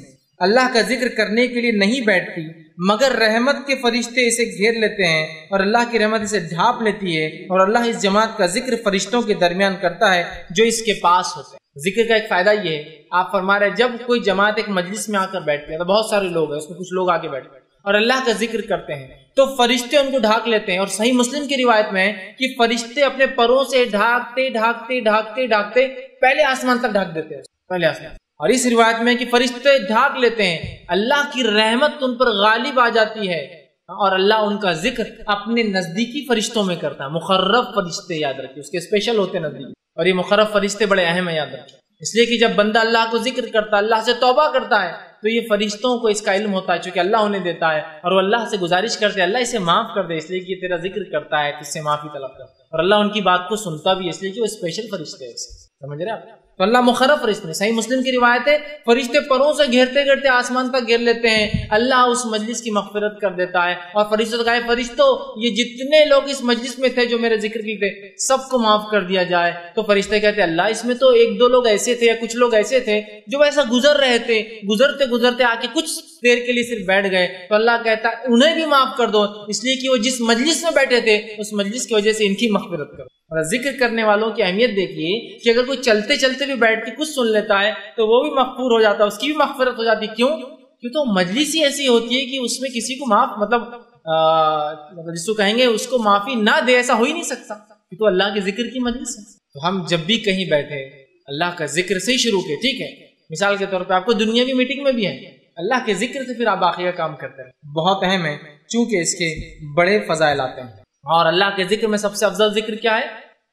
اللہ کا ذکر کرنے کے لیے نہیں بیٹھتی مگر رحمت کے فرشتے اسے گھیر لیتے ہیں اور اللہ کی رحمت اسے ڈھانپ لیتی ہے، اور اللہ اس جماعت کا ذکر فرشتوں کے درمیان کرتا ہے جو اس کے پاس ہوتے ہیں. ذکر کا ایک فائدہ یہ ہے، آپ فرما رہے ہیں جب کوئی جماعت ایک مجلس میں آ کر بیٹھتے ہیں تو بہت سارے لوگ ہیں، اس میں کچھ لوگ آگے بیٹھتے ہیں اور اللہ کا ذکر کرتے ہیں تو فرشتے ان کو ڈھانک لیتے ہیں. اور صحیح مسلم کی روایت میں ہے کہ فرشتے اپنے پروں سے ڈھانکتے ڈھانکتے ڈھانکتے ڈھانکتے پہلے آسمان تک ڈھانک دیتے ہیں، پہلے آسمان. اور اس روایت میں کہ فرشتے ڈھانک لیتے ہیں، اللہ کی رحمت ان پر غالب آ جاتی ہے اور اللہ ان کا ذکر اپنے نزدیکی فرشتوں میں کرتا ہے. مقرب فرشتے یاد رکھیے، اس کے اسپیشل ہوتے ہیں نزدیکی، اور یہ مقرب فرشتے بڑے اہم ہیں، یاد رکھیے. اس لیے کہ جب بندہ اللہ کو ذکر کرتا ہے، اللہ سے توبہ کرتا ہے، تو یہ فرشتوں کو اس کا علم ہوتا ہے چونکہ اللہ انہیں دیتا ہے، اور وہ اللہ سے گزارش کرتے ہیں اللہ اسے معاف کر دے، اس لیے کہ یہ تیرا ذکر کرتا ہے تو اس سے معافی طلب کرتا ہے، اور اللہ ان کی بات کو سنتا بھی ہے، اس لیے کہ وہ اسپیشل فرشتے ہیں. سمجھ رہے آپ؟ تو اللہ مخرب فرشتے. صحیح مسلم کی روایت ہے فرشتے پروں سے گھیرتے گھیرتے آسمان تک گھیر لیتے ہیں، اللہ اس مجلس کی مغفرت کر دیتا ہے. اور فرشتوں کہا ہے فرشتوں یہ جتنے لوگ اس مجلس میں تھے جو میرے ذکر کی تھے سب کو معاف کر دیا جائے. تو فرشتے کہتے ہیں اللہ اس میں تو 1-2 لوگ ایسے تھے یا کچھ لوگ ایسے تھے جو ایسا گزر رہے تھے، گزرتے گزرتے آ کے کچھ دیر کے لیے صرف بیٹھ گئے، تو اللہ کہتا ہے انہیں بھی معاف کر دو، اس لیے کہ وہ جس مجلس میں بیٹھے تھے اس مجلس کی وجہ سے ان کی مغفرت کرو. اور ذکر کرنے والوں کی اہمیت دیکھیے کہ اگر کوئی چلتے چلتے بھی بیٹھ کے کچھ سن لیتا ہے تو وہ بھی مغفور ہو جاتا ہے، اس کی بھی مغفرت ہو جاتی ہے. کیوں؟ کیوں تو مجلس ہی ایسی ہوتی ہے کہ اس میں کسی کو معاف مطلب جس کو کہیں گے اس کو معافی نہ دے، ایسا ہو ہی نہیں سکتا، تو اللہ کے ذکر کی مجلس ہے. تو ہم جب بھی کہیں بیٹھے اللہ کا ذکر سے ہی شروع کے، ٹھیک ہے. مثال کے طور پہ آپ کو دنیاوی میٹنگ میں بھی ہے، اللہ کے ذکر سے پھر آپ باقی کا کام کرتے ہیں. بہت اہم ہے چونکہ اس کے بڑے فضائل آتے ہیں. اور اللہ کے ذکر میں سب سے افضل ذکر کیا ہے؟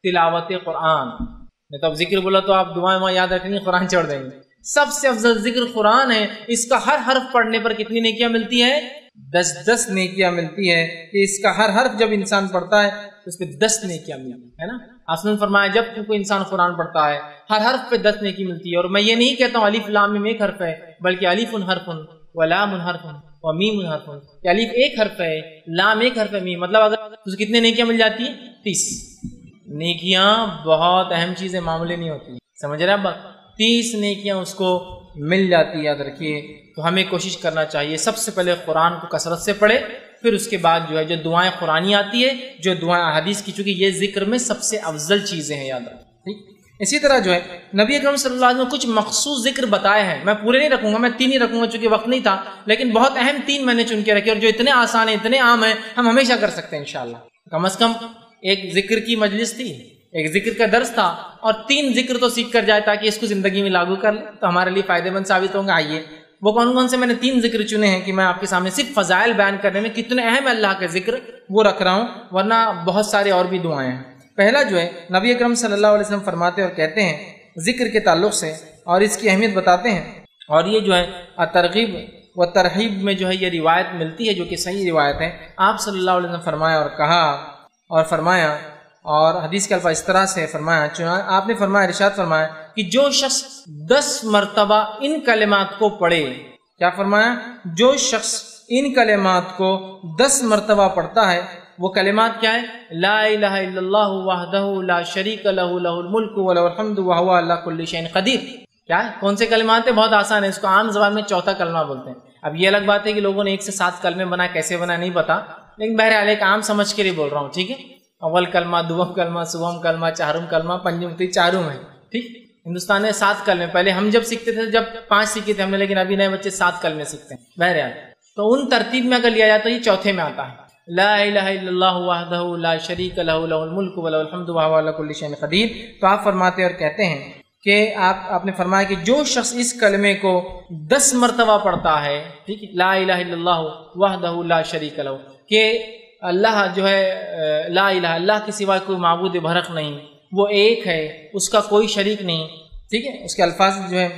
تلاوت قرآن. نہیں تو اب ذکر بولا تو آپ دعائیں وہاں یاد رکھیں گے، قرآن چھوڑ دیں گے. سب سے افضل ذکر قرآن ہے. اس کا ہر حرف پڑھنے پر کتنی نیکیاں ملتی ہے؟ 10 نیکیاں ملتی ہے. کہ اس کا ہر حرف جب انسان پڑھتا ہے تو اس پہ 10 نیکیاں ملتی ہے نا. آپ نے فرمایا جب کوئی انسان قرآن پڑھتا ہے ہر حرف پہ 10 نیکی ملتی ہے. اور میں یہ نہیں کہتا ہوں الف لام میم ایک حرف ہے، بلکہ الف حرف ولام حرف ومیم حرف. کہ الف ایک حرف ہے، لام ایک حرف ہے، میم مطلب اگر تو کتنے نیکیاں مل جاتی ہیں؟ 30 نیکیاں. بہت اہم چیزیں معاملے نہیں ہوتی، سمجھ رہے ہیں؟ 30 نیکیاں اس کو مل جاتی ہے. یاد رکھیے. تو ہمیں کوشش کرنا چاہیے سب سے پہلے قرآن کو کثرت سے پڑھے، پھر اس کے بعد جو ہے جو دعائیں قرآنی آتی ہے، جو دعائیں حدیث کی، چونکہ یہ ذکر میں سب سے افضل چیزیں ہیں، یاد رکھیں. اسی طرح جو ہے نبی اکرم صلی اللہ علیہ وسلم نے کچھ مخصوص ذکر بتائے ہیں. میں پورے نہیں رکھوں گا، میں 3 ہی رکھوں گا چونکہ وقت نہیں تھا، لیکن بہت اہم 3 میں نے چن کے رکھے اور جو اتنے آسان ہیں، اتنے عام ہیں، ہم ہمیشہ کر سکتے ہیں انشاءاللہ. کم از کم ایک ذکر کی مجلس تھی، ایک ذکر کا درس تھا، اور 3 ذکر تو سیکھ کر جائے تاکہ اس کو زندگی میں لاگو کر لیں تو ہمارے لیے فائدہ مند ثابت ہوں گے. آئیے وہ کون سے میں نے 3 ذکر چنے ہیں کہ میں آپ کے سامنے صرف فضائل بیان کرنے میں کتنے اہم اللہ کے ذکر وہ رکھ رہا ہوں، ورنہ بہت سارے اور بھی دعائیں ہیں. پہلا جو ہے نبی اکرم صلی اللہ علیہ وسلم فرماتے اور کہتے ہیں ذکر کے تعلق سے اور اس کی اہمیت بتاتے ہیں، اور یہ جو ہے ترغیب و ترہیب میں جو ہے یہ روایت ملتی ہے جو کہ صحیح روایت ہے. آپ صلی اللہ علیہ وسلم فرمایا اور کہا اور فرمایا، اور حدیث کے الفاظ اس طرح سے فرمایا، آپ نے فرمایا، ارشاد فرمایا کہ جو شخص 10 مرتبہ ان کلمات کو پڑھے، کیا فرمایا؟ جو شخص ان کلمات کو 10 مرتبہ پڑھتا ہے، وہ کلمات کیا ہے؟ لا الہ الا اللہ وحدہ لا شریک لہ لہ الملک ولہ الحمد وہو علی کل شیء قدیر. کیا ہے؟ کون سے کلمات ہیں؟ بہت آسان ہے. اس کو عام زبان میں چوتھا کلمہ بولتے ہیں. اب یہ الگ بات ہے کہ لوگوں نے 1 سے 7 کلمے بنائے، کیسے بنا نہیں پتا، لیکن بہرحال ایک عام سمجھ کے لیے بول رہا ہوں، ٹھیک ہے. اول کلمہ، دوم کلمہ، سوم کلمہ، چہارم کلمہ، پنجم تی، چاروں ہے، ٹھیک. ہندوستان میں 7 کلمے. پہلے ہم جب سیکھتے تھے جب 5 سیکھے تھے ہم نے، لیکن ابھی نئے بچے 7 کلمے سیکھتے ہیں. بہرحال تو ان ترتیب میں اگر لیا جائے تو یہ چوتھے میں آتا ہے. لا الہ الا اللہ وحدہ لا شریک لہ لہ الملک ولہ الحمد وہو علی کل شیء قدیر. تو آپ فرماتے اور کہتے ہیں کہ آپ نے فرمایا کہ جو شخص اس کلمے کو 10 مرتبہ پڑھتا ہے، ٹھیک ہے، لا الہ الا اللہ وحدہ لا شریک لہ، کہ اللہ جو ہے لا الہ اللہ کے سوا کوئی معبود برحق نہیں، وہ ایک ہے، اس کا کوئی شریک نہیں، ٹھیک ہے، اس کے الفاظ جو ہے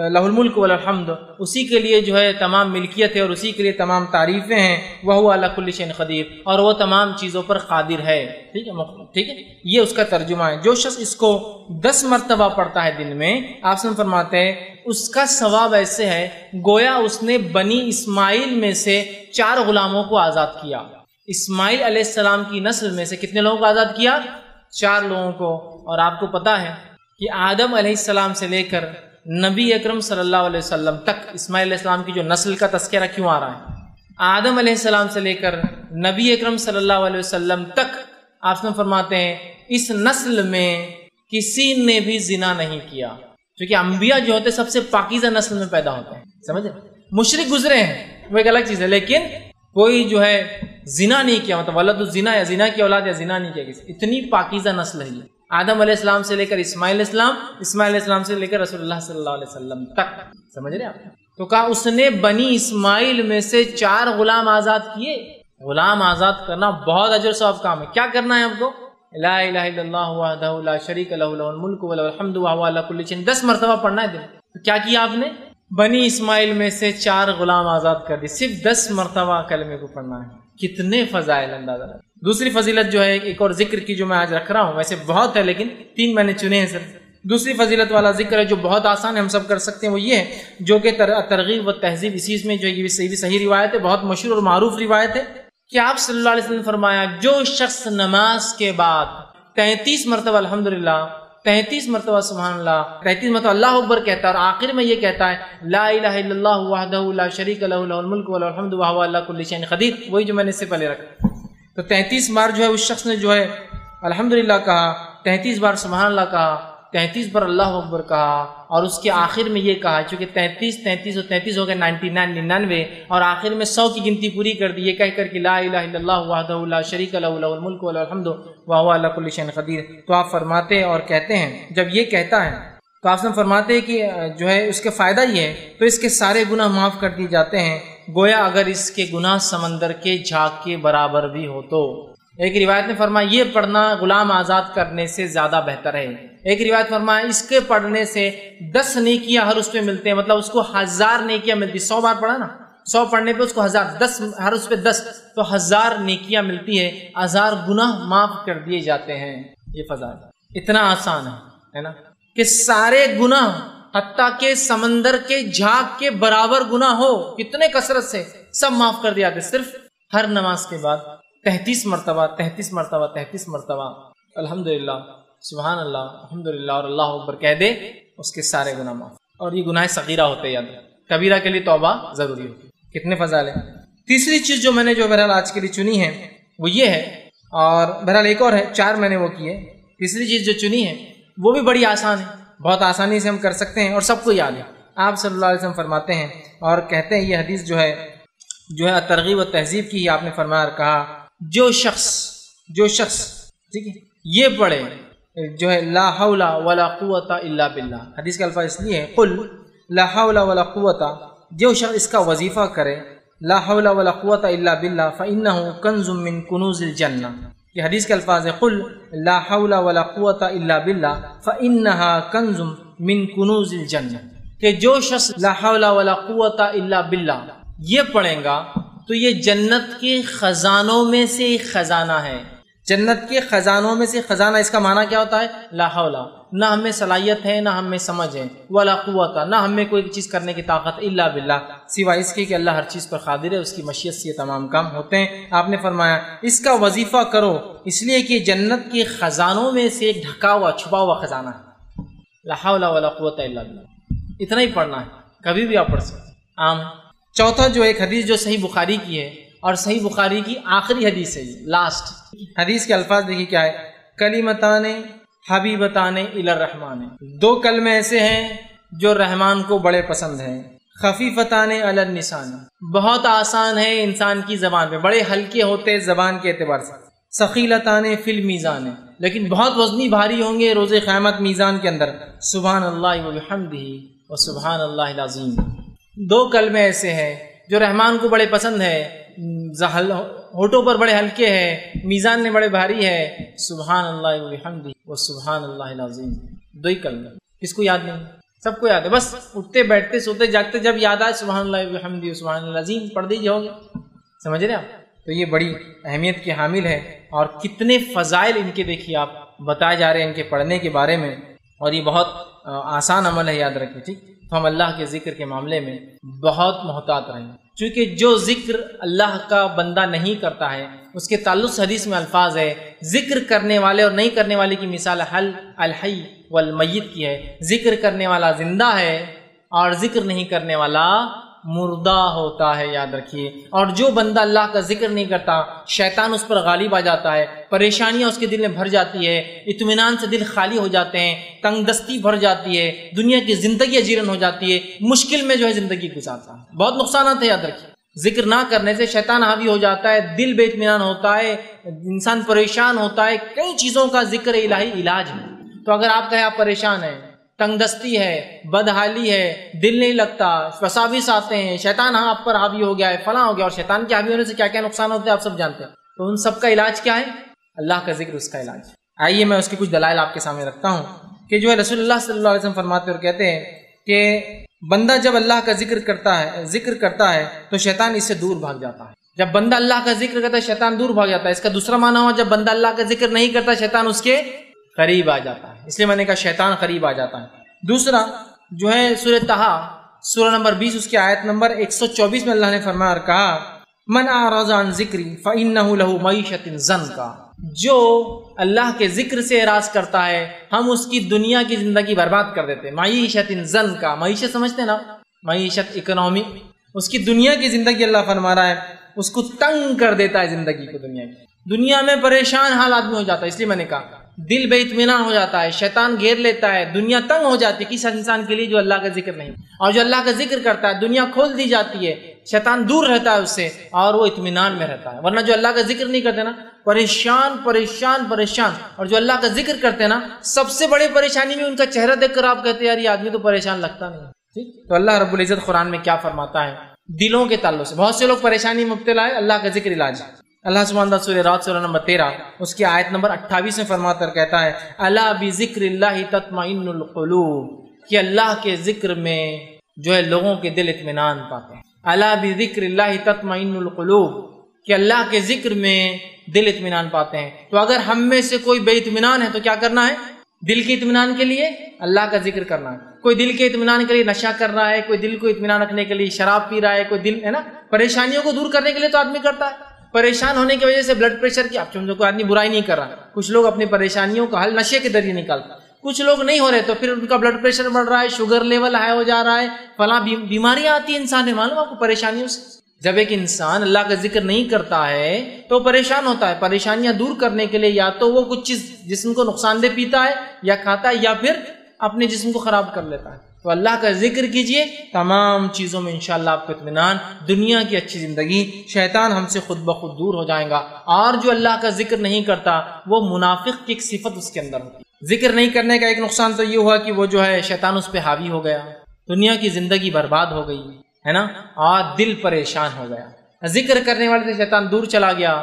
لہ الملک و لہ الحمد، اسی کے لیے جو ہے تمام ملکیت ہے اور اسی کے لیے تمام تعریفیں ہیں، وہو علی کل شیء قدیر، اور وہ تمام چیزوں پر قادر ہے، ٹھیک ہے، یہ اس کا ترجمہ ہے۔ جو شخص اس کو 10 مرتبہ پڑھتا ہے دن میں، آپ سے فرماتے ہیں اس کا ثواب ایسے ہے گویا اس نے بنی اسماعیل میں سے 4 غلاموں کو آزاد کیا۔ اسماعیل علیہ السلام کی نسل میں سے کتنے لوگوں کو آزاد کیا؟ 4 لوگوں کو۔ اور آپ کو پتا ہے کہ آدم علیہ السلام سے لے کر نبی اکرم صلی اللہ علیہ وسلم تک اسماعیل علیہ السلام کی جو نسل کا تذکرہ کیوں آ رہا ہے؟ آدم علیہ السلام سے لے کر نبی اکرم صلی اللہ علیہ وسلم تک آپ فرماتے ہیں اس نسل میں کسی نے بھی زنا نہیں کیا، کیونکہ انبیاء جو ہوتے سب سے پاکیزہ نسل میں پیدا ہوتے ہیں، سمجھے؟ مشرک گزرے ہیں وہ ایک الگ چیز ہے، لیکن کوئی جو ہے زنا نہیں کیا، مطلب ولد الزنا یا زنا کی اولاد یا زنا نہیں کیا کسی، اتنی پاکیزہ نسل ہے یہ، آدم علیہ السلام سے لے کر اسماعیل علیہ السلام، اسماعیل علیہ السلام سے لے کر رسول اللہ صلی اللہ علیہ وسلم تک، سمجھ رہے آپ؟ تو کہا اس نے بنی اسماعیل میں سے 4 غلام آزاد کیے۔ غلام آزاد کرنا بہت اجر ثواب کام ہے۔ کیا کرنا ہے آپ کو؟ لا الہ الا اللہ وحدہ لا شریک لہ لہ الملک و لہ الحمد وہو علی کل شیء 10 مرتبہ پڑھنا ہے دن۔ تو کیا کیا آپ نے؟ بنی اسماعیل میں سے 4 غلام آزاد کر دی، صرف 10 مرتبہ کلمے کو پڑھنا ہے۔ کتنے فضائل اندازہ ہے۔ دوسری فضیلت جو ہے ایک اور ذکر کی جو میں آج رکھ رہا ہوں، ویسے بہت ہے لیکن 3 میں نے چنے ہیں صرف۔ دوسری فضیلت والا ذکر ہے جو بہت آسان ہے، ہم سب کر سکتے ہیں، وہ یہ ہے جو کہ ترغیب و تہذیب، اسی میں جو یہ صحیح روایت ہے، بہت مشہور اور معروف روایت ہے کہ آپ صلی اللہ علیہ وسلم نے فرمایا جو شخص نماز کے بعد 33 مرتبہ الحمدللہ، 33 مرتبہ سبحان اللہ، 33 مرتبہ اللہ اکبر کہتا ہے اور آخر میں یہ کہتا ہے لا الہ الا اللہ وحدہ لا شریک لہ لہ الملک و لہ الحمد وہو علی کل شیء قدیر، وہی جو میں نے اس سے پہلے رکھا۔ تو 33 بار جو ہے اس شخص نے جو ہے الحمدللہ کہا، 33 بار سبحان اللہ کہا، 33 بار اللہ اکبر کہا، اور اس کے آخر میں یہ کہا، چونکہ 33 اور 33 ہو گئے 99 اور آخر میں 100 کی گنتی پوری کر دی، یہ کہہ کر کہ لا الہ الا اللہ وحدہ لا شریک لہ لہ الملک و لہ الحمد وہو علی کل شیء قدیر۔ تو آپ فرماتے اور کہتے ہیں جب یہ کہتا ہے تو آپ فرماتے ہیں کہ جو ہے اس کے فائدہ یہ ہے تو اس کے سارے گناہ معاف کر دیے جاتے ہیں، گویا اگر اس کے گناہ سمندر کے جھاگ کے برابر بھی ہو تو۔ ایک روایت نے فرمایا یہ پڑھنا غلام آزاد کرنے سے زیادہ بہتر ہے۔ ایک روایت فرمایا اس کے پڑھنے سے 10 نیکیاں ہر اس پہ ملتے ہیں، مطلب اس کو 1000 نیکیاں ملتی، 100 بار پڑھا نا، 100 پڑھنے پہ اس کو 1000، 10 ہر اس پہ 10 تو 1000 نیکیاں ملتی ہے، 1000 گناہ معاف کر دیے جاتے ہیں۔ یہ فضائل اتنا آسان ہے نا کہ سارے گناہ حتیٰ کہ سمندر کے جھاگ کے برابر گناہ ہو کتنے کثرت سے سب معاف کر دیا، صرف ہر نماز کے بعد 33 مرتبہ 33 مرتبہ 33 مرتبہ الحمدللہ سبحان اللہ الحمدللہ اور اللہ اکبر کہہ دے، اس کے سارے گناہ معاف۔ اور یہ گناہ صغیرہ ہوتے ہیں، یاد کبیرہ کے لیے توبہ ضروری ہوتی ہے۔ کتنے فضائل ہیں۔ تیسری چیز جو میں نے جو بہرحال آج کے لیے چنی ہے وہ یہ ہے، اور بہرحال ایک اور ہے، 4 میں نے وہ کیے۔ تیسری چیز جو چنی ہے وہ بھی بڑی آسان ہے، بہت آسانی سے ہم کر سکتے ہیں اور سب کو یاد ہے۔ آپ صلی اللہ علیہ وسلم فرماتے ہیں اور کہتے ہیں، یہ حدیث جو ہے ترغیب و تہذیب کی، آپ نے فرمایا اور کہا جو شخص ٹھیک ہے یہ پڑھے جو ہے لا حول ولا قوت الا باللہ، حدیث کا الفاظ اس لیے ہے قل لا حول ولا قوت، جو شخص اس کا وظیفہ کرے لا حول ولا قوت الا باللہ فانہ کنز من کنوز الجنہ، یہ حدیث کے الفاظ ہے قل لا حول ولا قوت الا باللہ فانہا کنز من کنوز الجنہ، کہ جو شخص لا حول ولا قوت الا باللہ یہ پڑھیں گا تو یہ جنت کے خزانوں میں سے ایک خزانہ ہے۔ جنت کے خزانوں میں سے خزانہ، اس کا معنی کیا ہوتا ہے؟ لا حول، نہ ہمیں صلاحیت ہے نہ ہمیں سمجھ ہے، ولا قوت، نہ ہمیں کوئی چیز کرنے کی طاقت، الا باللہ، سوائے اس کی کہ اللہ ہر چیز پر قادر ہے، اس کی مشیت سے یہ تمام کام ہوتے ہیں۔ آپ نے فرمایا اس کا وظیفہ کرو اس لیے کہ جنت کے خزانوں میں سے ایک ڈھکا ہوا چھپا ہوا خزانہ ہے، لا حول ولا قوت الا باللہ، اتنا ہی پڑھنا ہے، کبھی بھی آپ پڑھ سکتے عام۔ چوتھا جو ایک حدیث جو صحیح بخاری کی ہے اور صحیح بخاری کی آخری حدیث ہے، لاسٹ حدیث کے الفاظ دیکھیے کیا ہے، کلمتان حبیبتان الی الرحمن، 2 کلمے ایسے ہیں جو رحمان کو بڑے پسند ہیں، خفیفتان علی اللسان، بہت آسان ہے انسان کی زبان پہ، بڑے ہلکے ہوتے زبان کے اعتبار سے، ثقیلتان فی المیزان، لیکن بہت وزنی بھاری ہوں گے روز قیامت میزان کے اندر، سبحان اللہ وبحمدہ و سبحان اللہ العظیم۔ 2 کلمے ایسے ہیں جو رحمان کو بڑے پسند ہے، ہونٹوں پر بڑے ہلکے ہیں، میزان میں بڑے بھاری ہے، سبحان اللہ و بحمدہ و سبحان اللہ العظیم، دو ہی کلمے، کس کو یاد نہیں؟ سب کو یاد ہے، بس اٹھتے بیٹھتے سوتے جاگتے جب یاد آئے سبحان اللہ و بحمدہ و سبحان اللہ العظیم پڑھ دیجیے، ہو گیا۔ سمجھ رہے آپ؟ تو یہ بڑی اہمیت کی حامل ہے، اور کتنے فضائل ان کے دیکھیے آپ بتائے جا رہے ہیں ان کے پڑھنے کے بارے میں، اور یہ بہت آسان عمل ہے، یاد رکھیں، ٹھیک؟ تو ہم اللہ کے ذکر کے معاملے میں بہت محتاط رہیں، چونکہ جو ذکر اللہ کا بندہ نہیں کرتا ہے اس کے تعلق سے حدیث میں الفاظ ہے، ذکر کرنے والے اور نہیں کرنے والے کی مثال الحی والمیت کی ہے۔ ذکر کرنے والا زندہ ہے اور ذکر نہیں کرنے والا مردہ ہوتا ہے، یاد رکھیے۔ اور جو بندہ اللہ کا ذکر نہیں کرتا شیطان اس پر غالب آ جاتا ہے، پریشانیاں اس کے دل میں بھر جاتی ہے، اطمینان سے دل خالی ہو جاتے ہیں، تنگ دستی بھر جاتی ہے، دنیا کی زندگی اجیرن ہو جاتی ہے، مشکل میں جو ہے زندگی گزارتا ہے، بہت نقصانات ہیں، یاد رکھیے۔ ذکر نہ کرنے سے شیطان حاوی ہو جاتا ہے، دل بے اطمینان ہوتا ہے، انسان پریشان ہوتا ہے، کئی چیزوں کا ذکر الہی علاج ہے۔ تو اگر آپ کہیں آپ پریشان ہیں، تنگ دستی ہے، بدحالی ہے، دل نہیں لگتا، وساوس آتے ہیں، شیطان آپ پر حاوی ہو گیا ہے، فلاں ہو گیا، اور شیطان کے حاوی ہونے سے کیا کیا نقصان ہوتے ہیں آپ سب جانتے ہیں، تو ان سب کا علاج کیا ہے؟ اللہ کا ذکر، اس کا علاج۔ آئیے میں اس کے کچھ دلائل آپ کے سامنے رکھتا ہوں کہ جو ہے رسول اللہ صلی اللہ علیہ وسلم فرماتے اور کہتے ہیں کہ بندہ جب اللہ کا ذکر کرتا ہے تو شیطان اس سے دور بھاگ جاتا ہے۔ جب بندہ اللہ کا ذکر کرتا ہے شیطان دور بھاگ جاتا ہے۔ اس کا دوسرا معنی ہوا جب بندہ اللہ کا ذکر نہیں کرتا شیطان اس کے قریب آ جاتا ہے، اس لیے میں نے کہا شیطان قریب آ جاتا ہے۔ دوسرا جو ہے سورہ طٰہٰ سورہ نمبر 20 اس کی آیت نمبر 124 میں اللہ نے فرمایا اور کہا من اعرض عن ذکری فإنہ لہ معیشۃ ضنکا، جو اللہ کے ذکر سے اعراض کرتا ہے ہم اس کی دنیا کی زندگی برباد کر دیتے ہیں۔ معیشۃ ضنکا، معیشت سمجھتے ہیں نا، معیشت اکنامی، اس کی دنیا کی زندگی اللہ فرما رہا ہے اس کو تنگ کر دیتا ہے، زندگی کو دنیا میں پریشان حال آدمی ہو جاتا ہے۔ اس لیے میں نے کہا دل بے اطمینان ہو جاتا ہے، شیطان گھیر لیتا ہے، دنیا تنگ ہو جاتی ہے کسی انسان کے لیے جو اللہ کا ذکر نہیں، اور جو اللہ کا ذکر کرتا ہے دنیا کھول دی جاتی ہے، شیطان دور رہتا ہے اس سے اور وہ اطمینان میں رہتا ہے۔ ورنہ جو اللہ کا ذکر نہیں کرتے نا پریشان پریشان پریشان، اور جو اللہ کا ذکر کرتے ہیں نا سب سے بڑی پریشانی میں ان کا چہرہ دیکھ کر آپ کہتے ہیں یار یہ آدمی تو پریشان لگتا نہیں، ٹھیک؟ تو اللہ رب العزت قرآن میں کیا فرماتا ہے دلوں کے تعلق سے؟ بہت سے لوگ پریشانی مبتلا ہے، اللہ کا ذکر علاج۔ اللہ سبحانہ وتعالیٰ سورہ رات سورہ نمبر 13 اس کی آیت نمبر 28 میں فرماتا اور کہتا ہے الا بذکر اللہ تطمئن القلوب، کہ اللہ کے ذکر میں جو ہے لوگوں کے دل اطمینان پاتے ہیں۔ الا بذکر اللہ تطمئن القلوب، کہ اللہ کے ذکر میں دل اطمینان پاتے ہیں۔ تو اگر ہم میں سے کوئی بے اطمینان ہے تو کیا کرنا ہے؟ دل کے اطمینان کے لیے اللہ کا ذکر کرنا ہے۔ کوئی دل کے اطمینان کے لیے نشہ کر رہا ہے، کوئی دل کو اطمینان رکھنے کے لیے شراب پی رہا ہے، کوئی دل ہے نا پریشانیوں کو دور کرنے کے لیے تو آدمی کرتا ہے۔ پریشان ہونے کی وجہ سے بلڈ پریشر کی آپ سمجھو کوئی آدمی برائی نہیں کر رہا، کچھ لوگ اپنی پریشانیوں کا حل نشے کے ذریعے نکالتا، کچھ لوگ نہیں ہو رہے تو پھر ان کا بلڈ پریشر بڑھ رہا ہے، شوگر لیول ہائی ہو جا رہا ہے، فلاں بیماریاں آتی ہیں انسان ہے، معلوم آپ کو پریشانیوں سے۔ جب ایک انسان اللہ کا ذکر نہیں کرتا ہے تو پریشان ہوتا ہے، پریشانیاں دور کرنے کے لیے یا تو وہ کچھ چیز جسم کو نقصان دہ پیتا ہے یا کھاتا ہے یا پھر اپنے جسم کو خراب کر لیتا ہے۔ تو اللہ کا ذکر کیجئے، تمام چیزوں میں انشاءاللہ آپ کو اطمینان، دنیا کی اچھی زندگی، شیطان ہم سے خود بخود دور ہو جائے گا۔ اور جو اللہ کا ذکر نہیں کرتا وہ منافق کی ایک صفت اس کے اندر ہوتی ہے۔ ذکر نہیں کرنے کا ایک نقصان تو یہ ہوا کہ وہ جو ہے شیطان اس پہ حاوی ہو گیا، دنیا کی زندگی برباد ہو گئی ہے نا، اور دل پریشان ہو گیا۔ ذکر کرنے والے سے شیطان دور چلا گیا،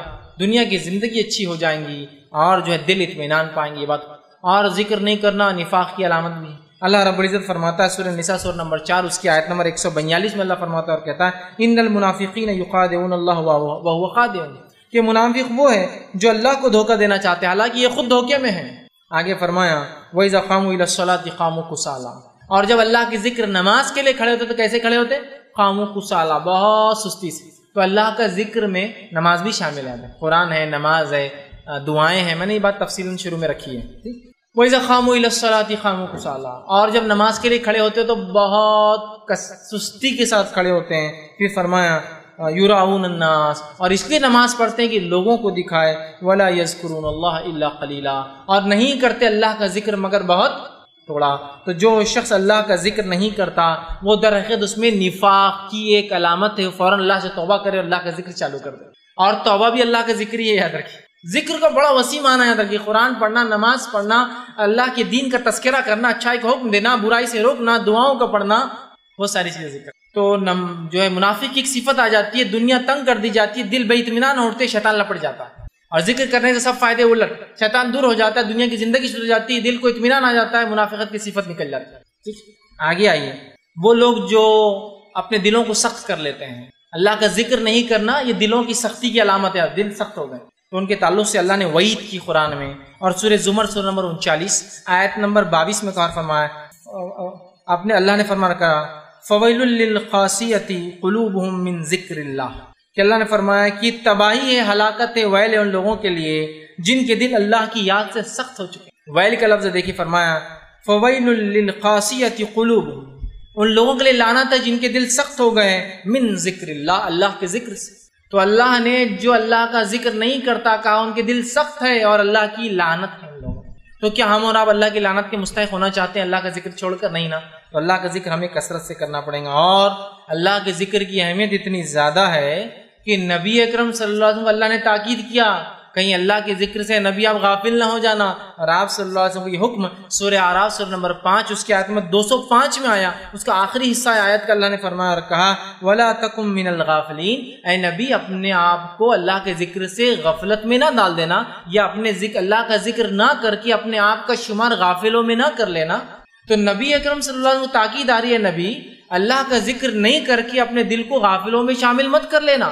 دنیا کی زندگی اچھی ہو جائیں گی اور جو ہے دل اطمینان پائیں گے۔ یہ بات، اور ذکر نہیں کرنا نفاق کی علامت بھی۔ اللہ رب العزت فرماتا ہے سورہ نساء سورہ نمبر 4 اس کی آیت نمبر 142 میں اللہ فرماتا ہے اور کہتا ہے ان المنافقین یخادعون اللہ وهو خادعهم، کہ منافق وہ ہے جو اللہ کو دھوکہ دینا چاہتے ہیں حالانکہ یہ خود دھوکے میں ہیں۔ آگے فرمایا وَإِذَا قَامُوا إِلَى الصَّلَاةِ قَامُوا كُسَالَىٰ، اور جب اللہ کی ذکر نماز کے لیے کھڑے ہوتے تو کیسے کھڑے ہوتے؟ قاموا كُسَالَىٰ، بہت سستی سے۔ تو اللہ کا ذکر میں نماز بھی شامل ہے، قرآن ہے، نماز ہے، دعائیں ہیں، میں نے یہ بات تفصیلاً شروع میں رکھی ہے۔ وَإِذَا قَامُوا إِلَى الصَّلَاةِ قَامُوا كُسَالَىٰ، اور جب نماز کے لیے کھڑے ہوتے تو بہت سستی کے ساتھ کھڑے ہوتے ہیں۔ پھر فرمایا یراؤن الناس، اور اس لیے نماز پڑھتے ہیں کہ لوگوں کو دکھائے، ولا یذکرون اللہ الا قلیلا، اور نہیں کرتے اللہ کا ذکر مگر بہت تھوڑا۔ تو جو شخص اللہ کا ذکر نہیں کرتا وہ در حقیقت اس میں نفاق کی ایک علامت ہے، فوراً اللہ سے توبہ کرے اور اللہ کا ذکر چالو کر دے۔ اور توبہ بھی اللہ کا ذکر ہی ہے، یاد رکھیے۔ ذکر کا بڑا وسیع معنی یاد رکھیے، قرآن پڑھنا، نماز پڑھنا، اللہ کے دین کا تذکرہ کرنا، اچھائی کا حکم دینا، برائی سے روکنا، دعاؤں کا پڑھنا، وہ ساری چیزیں ذکر۔ تو جو ہے منافق کی ایک صفت آ جاتی ہے، دنیا تنگ کر دی جاتی ہے، دل بے اطمینان ہوتے شیطان لپٹ جاتا ہے، اور ذکر کرنے سے سب فائدے الٹ، شیطان دور ہو جاتا ہے، دنیا کی زندگی شروع ہو جاتی ہے، دل کو اطمینان آ جاتا ہے، منافقت کی صفت نکل جاتی ہے. ٹھیک، آگے آئیے. وہ لوگ جو اپنے دلوں کو سخت کر لیتے ہیں، اللہ کا ذکر نہیں کرنا یہ دلوں کی سختی کی علامت ہے، دل سخت ہو گئے. تو ان کے تعلق سے اللہ نے وعید کی قرآن میں، اور سورہ زمر سورہ نمبر 39 آیت نمبر 22 میں کہا فرمایا، اپنے اللہ نے فرما رکھا فویل للقاسیۃ قلوبہم من ذکر اللہ، کہ اللہ نے فرمایا کہ تباہی ہے، ہلاکت ہے، ویل ہے ان لوگوں کے لیے جن کے دل اللہ کی یاد سے سخت ہو چکے. ویل کا لفظ دیکھیے، فرمایا فویل للقاسیۃ قلوبہم، ان لوگوں کے لیے لعنت ہے جن کے دل سخت ہو گئے من ذکر اللہ، اللہ کے ذکر سے. تو اللہ نے جو اللہ کا ذکر نہیں کرتا کہا ان کے دل سخت ہے اور اللہ کی لعنت ہے ان لوگوں. تو کیا ہم اور آپ اللہ کی لعنت کے مستحق ہونا چاہتے ہیں اللہ کا ذکر چھوڑ کر؟ نہیں نا. تو اللہ کا ذکر ہمیں کثرت سے کرنا پڑے گا، اور اللہ کے ذکر کی اہمیت اتنی زیادہ ہے کہ نبی اکرم صلی اللہ علیہ وسلم کو اللہ نے تاکید کیا، کہیں اللہ کے ذکر سے نبی آپ غافل نہ ہو جانا. اور آپ صلی اللہ علیہ وسلم کو یہ حکم سورہ اعراف سورہ نمبر 5 اس کی آیت میں 205 میں آیا، اس کا آخری حصہ آیت کا اللہ نے فرمایا اور کہا وَلَا تَكُن مِّنَ الْغَافِلِينَ، اے نبی اپنے آپ کو اللہ کے ذکر سے غفلت میں نہ ڈال دینا، یا اپنے اللہ کا ذکر نہ کر کے اپنے آپ کا شمار غافلوں میں نہ کر لینا. تو نبی اکرم صلی اللہ علیہ وسلم کو تاکید آ رہی ہے، نبی اللہ کا ذکر نہیں کر کے اپنے دل کو غافلوں میں شامل مت کر لینا.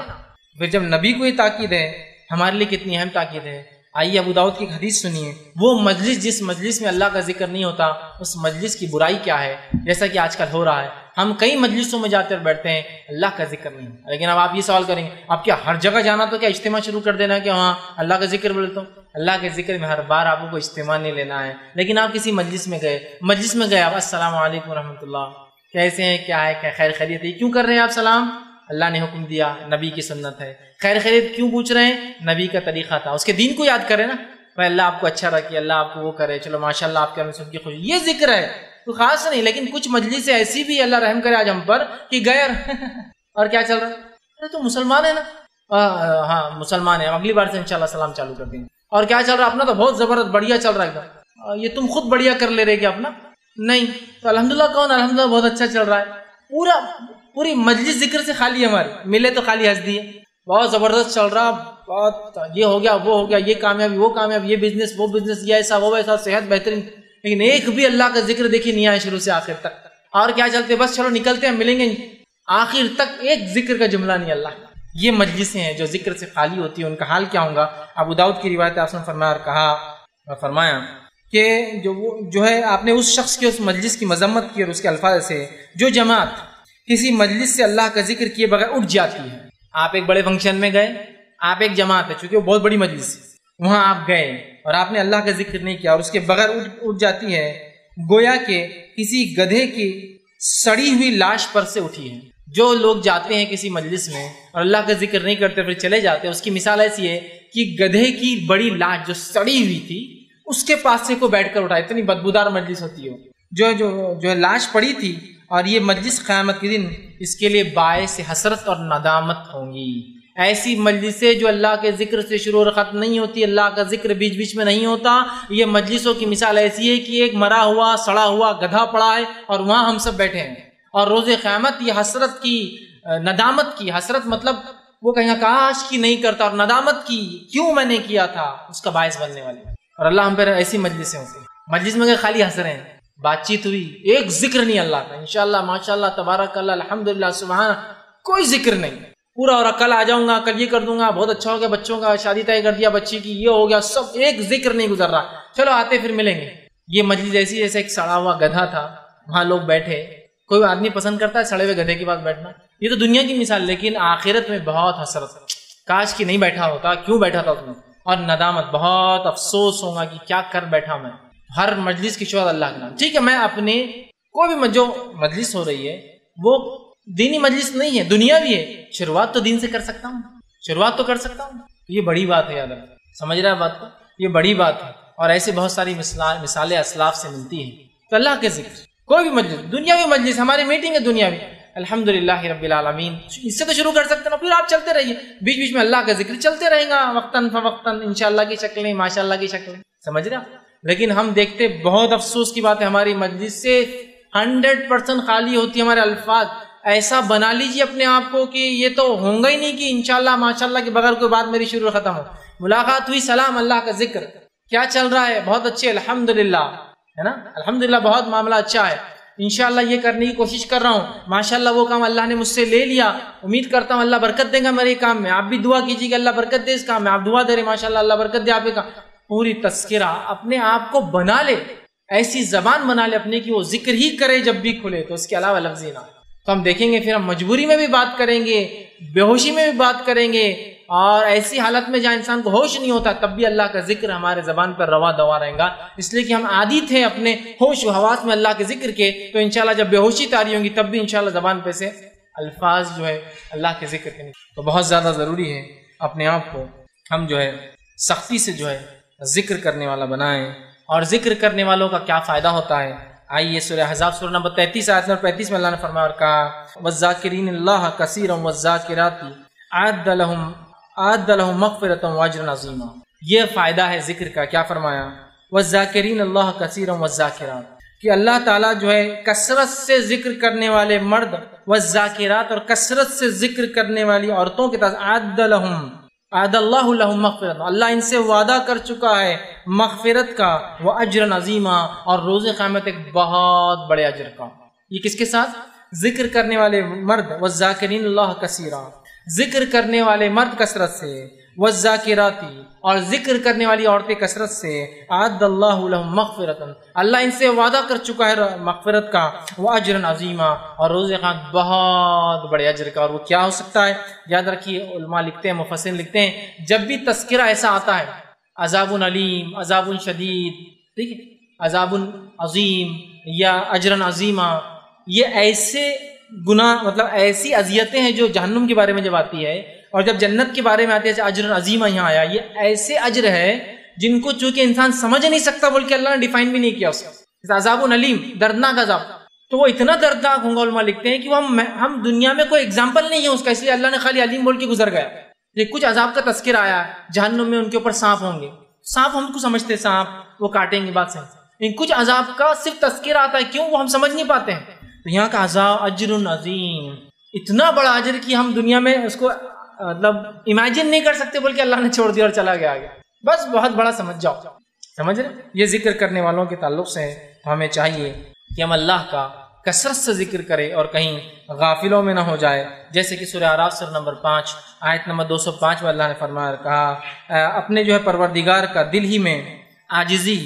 پھر جب نبی کو یہ تاکید ہے، ہمارے لیے کتنی اہم تاکید ہے. آئیے ابو داؤد کی ایک حدیث سنیے، وہ مجلس جس مجلس میں اللہ کا ذکر نہیں ہوتا اس مجلس کی برائی کیا ہے. جیسا کہ آج کل ہو رہا ہے، ہم کئی مجلسوں میں جاتے اور بیٹھتے ہیں، اللہ کا ذکر نہیں، لیکن اب آپ یہ سوال کریں گے آپ کیا ہر جگہ جانا تو کیا اجتماع شروع کر دینا کہ ہاں اللہ کا ذکر بولتا ہوں؟ اللہ کے ذکر میں ہر بار آپ کو اجتماع نہیں لینا ہے، لیکن آپ کسی مجلس میں گئے آپ السلام علیکم ورحمۃ اللہ، کیسے ہیں، کیا ہے، کیا خیر خیریت ہے، کیوں کر رہے ہیں آپ سلام؟ اللہ نے حکم دیا، نبی کی سنت ہے. خیر خیریت کیوں پوچھ رہے ہیں؟ نبی کا طریقہ تھا، اس کے دین کو یاد کرے نا، بھائی اللہ آپ کو اچھا رکھے، اللہ آپ کو وہ کرے، چلو ماشاءاللہ آپ کے سب کی خوشی، یہ ذکر ہے تو خاص نہیں. لیکن کچھ مجلس ایسی بھی اللہ رحم کرے آج ہم پر کہ گئے اور کیا چل رہا ہے، ارے تو مسلمان ہے نا، ہاں مسلمان ہے، اگلی بار سے انشاءاللہ سلام چالو کر دیں گے. اور کیا چل رہا ہے اپنا تو بہت زبردست بڑھیا چل رہا ہے، یہ تم خود بڑھیا کر لے رہے کیا اپنا؟ نہیں. تو الحمدللہ کون؟ الحمدللہ بہت اچھا چل رہا ہے. پوری مجلس ذکر سے خالی ہماری، ملے تو خالی ہنس دیے، بہت زبردست چل رہا، بہت یہ ہو گیا وہ ہو گیا، یہ کامیابی وہ کامیابی، یہ بزنس وہ بزنس، یہ ایسا وہ ویسا، صحت بہترین، لیکن ایک بھی اللہ کا ذکر دیکھیے نہیں آیا شروع سے آخر تک. اور کیا چلتے بس چلو نکلتے ہیں ملیں گے، آخر تک ایک ذکر کا جملہ نہیں اللہ کا. یہ مجلسیں ہیں جو ذکر سے خالی ہوتی ہیں، ان کا حال کیا ہوگا؟ ابو داؤد کی روایت آپ نے فرمایا اور کہا فرمایا کہ جو ہے آپ نے اس شخص کی اس مجلس کی مذمت کی اور اس کے الفاظ سے، جو جماعت کسی مجلس سے اللہ کا ذکر کیے بغیر اٹھ جاتی ہے. آپ ایک بڑے فنکشن میں گئے، آپ ایک جماعت ہے، چونکہ وہ بہت بڑی مجلس ہے، وہاں آپ گئے اور آپ نے اللہ کا ذکر نہیں کیا اور اس کے بغیر اٹھ جاتی ہے، گویا کہ کسی گدھے کی سڑی ہوئی لاش پر سے اٹھی ہے. جو لوگ جاتے ہیں کسی مجلس میں اور اللہ کا ذکر نہیں کرتے پھر چلے جاتے ہیں، اس کی مثال ایسی ہے کہ گدھے کی بڑی لاش جو سڑی ہوئی تھی اس کے پاس سے کو بیٹھ کر اٹھائے. اتنی بدبودار مجلس ہوتی ہے جو لاش پڑی تھی. اور یہ مجلس قیامت کے دن اس کے لیے باعث حسرت اور ندامت ہوں گی. ایسی مجلسیں جو اللہ کے ذکر سے شروع اور ختم نہیں ہوتی، اللہ کا ذکر بیچ بیچ میں نہیں ہوتا، یہ مجلسوں کی مثال ایسی ہے کہ ایک مرا ہوا سڑا ہوا گدھا پڑا ہے اور وہاں ہم سب بیٹھے ہیں، اور روز قیامت یہ حسرت کی، ندامت کی، حسرت مطلب وہ کہیں گا کاش کی نہیں کرتا، اور ندامت کی کیوں میں نے کیا تھا، اس کا باعث بننے والے. اور اللہ ہم پر ایسی مجلسیں ہوتی ہیں، مجلس میں خالی ہنس رہے ہیں، بات چیت ہوئی، ایک ذکر نہیں اللہ کا، انشاءاللہ ماشاءاللہ تبارک اللہ الحمدللہ سبحان، کوئی ذکر نہیں پورا. اور کل آ جاؤں گا، کل یہ کر دوں گا، بہت اچھا ہو گیا، بچوں کا شادی طے کر دیا بچی کی، یہ ہو گیا، سب ایک ذکر نہیں گزر رہا، چلو آتے پھر ملیں گے. یہ مجلس ایسی جیسے ایک سڑا ہوا گدھا تھا، وہاں لوگ بیٹھے. کوئی آدمی پسند کرتا ہے سڑے ہوئے گدھے کے پاس بیٹھنا؟ یہ تو دنیا کی مثال، لیکن آخرت میں بہت حسرت، کاش کی نہیں بیٹھا ہوتا، کیوں بیٹھا تھا اس میں، اور ندامت، بہت افسوس ہوگا کہ کیا کر بیٹھا میں. ہر مجلس کی شروعات اللہ کے نام. ٹھیک ہے، میں اپنے کوئی بھی جو مجلس ہو رہی ہے وہ دینی مجلس نہیں ہے، دنیا بھی ہے، شروعات تو دین سے کر سکتا ہوں، شروعات تو کر سکتا ہوں. یہ بڑی بات ہے، یاد رکھ، سمجھ رہا ہے بات کو، یہ بڑی بات ہے. اور ایسے بہت ساری مثالیں اسلاف سے ملتی ہیں. تو اللہ کے ذکر کوئی بھی مجلس، دنیاوی مجلس، ہماری میٹنگ ہے دنیاوی، الحمدللہ رب العالمین، اس سے تو شروع کر سکتے ہیں، پھر آپ چلتے رہیے، بیچ بیچ میں اللہ کا ذکر چلتے رہے گا، وقتاً فوقتاً، انشاءاللہ کی شکلیں، ماشاءاللہ کی شکلیں، سمجھ رہا. لیکن ہم دیکھتے، بہت افسوس کی بات ہے، ہماری مجلس سے 100% خالی ہوتی ہے، ہمارے الفاظ ایسا بنا لیجیے اپنے آپ کو کہ یہ تو ہوں گا ہی نہیں کہ انشاءاللہ ماشاءاللہ کے بغیر کوئی بات میری شروع ختم ہو. ملاقات ہوئی، سلام، اللہ کا ذکر، کیا چل رہا ہے؟ بہت اچھے، الحمدللہ، ہے نا، الحمدللہ، بہت معاملہ اچھا ہے، انشاءاللہ یہ کرنے کی کوشش کر رہا ہوں، ماشاءاللہ وہ کام اللہ نے مجھ سے لے لیا، امید کرتا ہوں اللہ برکت دے گا میرے کام میں. آپ بھی دعا کیجیے کہ اللہ برکت دے اس کام میں، آپ دعا دے رہے ماشاءاللہ اللہ برکت دے آپ کے کام. پوری تذکرہ اپنے آپ کو بنا لے، ایسی زبان بنا لے اپنے کی وہ ذکر ہی کرے جب بھی کھلے، تو اس کے علاوہ لفظ ہی نہ. تو ہم دیکھیں گے پھر ہم مجبوری میں بھی بات کریں گے، بے ہوشی میں بھی بات کریں گے، اور ایسی حالت میں جہاں انسان کو ہوش نہیں ہوتا تب بھی اللہ کا ذکر ہمارے زبان پر روا دوا رہے گا، اس لیے کہ ہم عادی تھے اپنے ہوش و حواس میں اللہ کے ذکر کے. تو انشاءاللہ جب بے ہوشی طاری ہوں گی تب بھی انشاءاللہ زبان پہ سے الفاظ جو ہے اللہ کے ذکر کے. تو بہت زیادہ ضروری ہے اپنے آپ کو ہم جو ہے سختی سے جو ہے ذکر کرنے والا بنائیں. اور ذکر کرنے والوں کا کیا فائدہ ہوتا ہے؟ آئیے سورہ احزاب سورہ نمبر 33 آیت نمبر 35 میں اللہ نے فرمایا اور کہا وَالذَّاكِرِينَ اللَّهَ كَثِيرًا وَالذَّاكِرَاتِ أَعَدَّ لَهُم مَغْفِرَةً وَأَجْرًا عَظِيمًا. یہ فائدہ ہے ذکر کا. کیا فرمایا؟ وَالذَّاكِرِينَ اللَّهَ كَثِيرًا وَالذَّاكِرَاتِ، کہ اللہ تعالیٰ جو ہے کثرت سے ذکر کرنے والے مرد، والذاکرات، اور کثرت سے ذکر کرنے والی عورتوں کے ساتھ اعد اللہ لہم مغفرت، اللہ ان سے وعدہ کر چکا ہے مغفرت کا، واجرا عظیما، اور روز قیامت ایک بہت بڑے اجر کا. یہ کس کے ساتھ؟ ذکر کرنے والے مرد، والذاکرین اللہ کثیرا، ذکر کرنے والے مرد کثرت سے، والذاکراتی، اور ذکر کرنے والی عورتیں کثرت سے. اعد اللہ لہم مغفرت، اللہ ان سے وعدہ کر چکا ہے مغفرت کا، واجرا عظیما، اور روز قیامت بہت بڑے اجر کا. اور وہ کیا ہو سکتا ہے؟ یاد رکھیے، علماء لکھتے ہیں، مفسرین لکھتے ہیں، جب بھی تذکرہ ایسا آتا ہے، عذاب علیم، عذاب شدید، ٹھیک ہے، عذاب عظیم یا اجرا عظیما، یہ ایسے گناہ، مطلب ایسی اذیتیں ہیں جو جہنم کے بارے میں جب آتی ہے، اور جب جنت کے بارے میں آتی ہے اجر عظیمہ یہاں آیا، یہ ایسے اجر ہے جن کو چونکہ انسان سمجھ نہیں سکتا، بلکہ اللہ نے ڈیفائن بھی نہیں کیا اس کا. عذاب علیم، دردناک عذاب، تو وہ اتنا دردناک ہوں گا، علماء لکھتے ہیں کہ ہم دنیا میں کوئی اگزامپل نہیں ہے اس کا، اس لیے اللہ نے خالی علیم بول کے گزر گیا. یہ کچھ عذاب کا تذکرہ آیا، جہنم میں ان کے اوپر سانپ ہوں گے، سانپ ہم کو سمجھتے ہیں سانپ وہ کاٹیں گے، بات صحیح. لیکن کچھ عذاب کا صرف تذکرہ آتا ہے، کیوں؟ وہ ہم سمجھ نہیں پاتے ہیں. تو یہاں کا عذاب اجر عظیم، اتنا بڑا اجر کہ ہم دنیا میں اس کو مطلب امیجن نہیں کر سکتے، بلکہ اللہ نے چھوڑ دیا اور چلا گیا آگے. بس بہت بڑا سمجھ جاؤ. سمجھ رہے؟ یہ ذکر کرنے والوں کے تعلق سے ہے. تو ہمیں چاہیے کہ ہم اللہ کا کثرت سے ذکر کریں اور کہیں غافلوں میں نہ ہو جائے. جیسے کہ سورہ اعراف سورہ نمبر 5 آیت نمبر 205 میں اللہ نے فرمایا کہا اپنے جو ہے پروردگار کا دل ہی میں عاجزی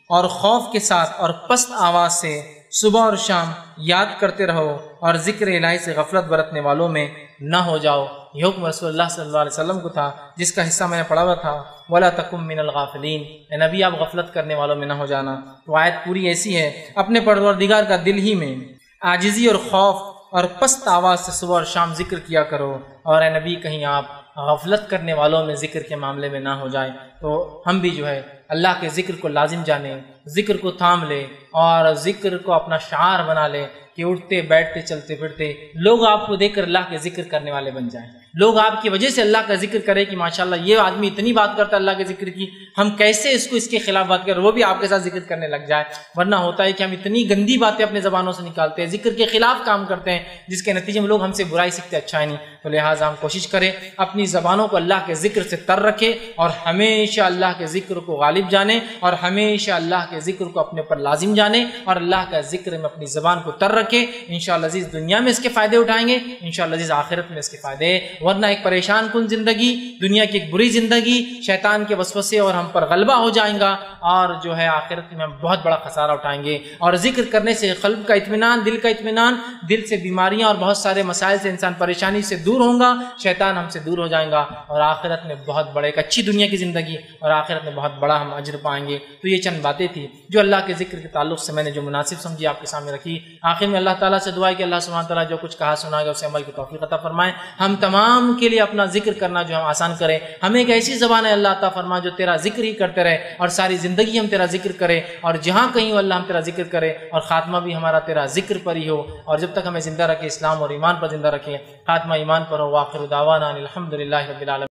اور خوف کے ساتھ اور پست آواز سے صبح اور شام یاد کرتے رہو، اور ذکر الہی سے غفلت برتنے والوں میں نہ ہو جاؤ. یہ حکم رسول اللہ صلی اللہ علیہ وسلم کو تھا، جس کا حصہ میں نے پڑھا ہوا تھا، وَلَا تَكُن مِّنَ الْغَافِلِينَ، اے نبی آپ غفلت کرنے والوں میں نہ ہو جانا. تو آیت پوری ایسی ہے، اپنے پروردگار کا دل ہی میں عاجزی اور خوف اور پست آواز سے صبح اور شام ذکر کیا کرو، اور اے نبی کہیں آپ غفلت کرنے والوں میں ذکر کے معاملے میں نہ ہو جائے. تو ہم بھی جو ہے اللہ کے ذکر کو لازم جانیں، ذکر کو تھام لے، اور ذکر کو اپنا شعار بنا لے کہ اٹھتے بیٹھتے چلتے پھرتے لوگ آپ کو دیکھ کر اللہ کے ذکر کرنے والے بن جائیں. لوگ آپ کی وجہ سے اللہ کا ذکر کرے کہ ماشاءاللہ یہ آدمی اتنی بات کرتا ہے اللہ کے ذکر کی، ہم کیسے اس کو اس کے خلاف بات کریں، وہ بھی آپ کے ساتھ ذکر کرنے لگ جائے. ورنہ ہوتا ہے کہ ہم اتنی گندی باتیں اپنے زبانوں سے نکالتے ہیں، ذکر کے خلاف کام کرتے ہیں، جس کے نتیجے میں لوگ ہم سے برائی سیکھتے، اچھا ہے نہیں. تو لہٰذا ہم کوشش کریں اپنی زبانوں کو اللہ کے ذکر سے تر رکھیں، اور ہمیشہ اللہ کے ذکر کو غالب جانیں، اور ہمیشہ اللہ کے ذکر کو اپنے پر لازم جانیں، اور اللہ کا ذکر میں اپنی زبان کو تر رکھیں. انشاءاللہ عزیز دنیا میں اس کے فائدے اٹھائیں گے، انشاءاللہ عزیز آخرت میں اس کے فائدے. ورنہ ایک پریشان کن زندگی، دنیا کی ایک بری زندگی، شیطان کے وسوسے اور ہم پر غلبہ ہو جائیں گا، اور جو ہے آخرت میں ہم بہت بڑا خسارہ اٹھائیں گے. اور ذکر کرنے سے قلب کا اطمینان، دل کا اطمینان، دل سے بیماریاں اور بہت سارے مسائل سے انسان پریشانی سے دور ہوں گا، شیطان ہم سے دور ہو جائیں گا، اور آخرت میں بہت بڑے ایک اچھی دنیا کی زندگی اور آخرت میں بہت بڑا ہم اجر پائیں گے. تو یہ چند باتیں تھی جو اللہ کے ذکر کے تعلق سے میں نے جو مناسب سمجھی آپ کے سامنے رکھی. آخر میں اللہ تعالیٰ سے دعا ہے کہ اللہ سبحانہ تعالیٰ جو کچھ کہا سنا گا اسے عمل کی توفیق عطا فرمائے. ہم تمام کے لیے اپنا ذکر کرنا جو ہم آسان کرے. ہمیں ایک ایسی زبان ہے اللہ عطا فرما جو تیرا ذکر ہی کرتے رہے، اور ساری زندگی ہم تیرا ذکر کرے، اور جہاں کہیں ہو اللہ ہم تیرا ذکر کرے، اور خاتمہ بھی ہمارا تیرا ذکر پر ہی ہو. اور جب تک ہمیں زندہ رکھے، اسلام اور ایمان پر زندہ رکھے، خاتمہ ایمان پر ہو. وآخر دعوانا الحمدللہ رب العالمین.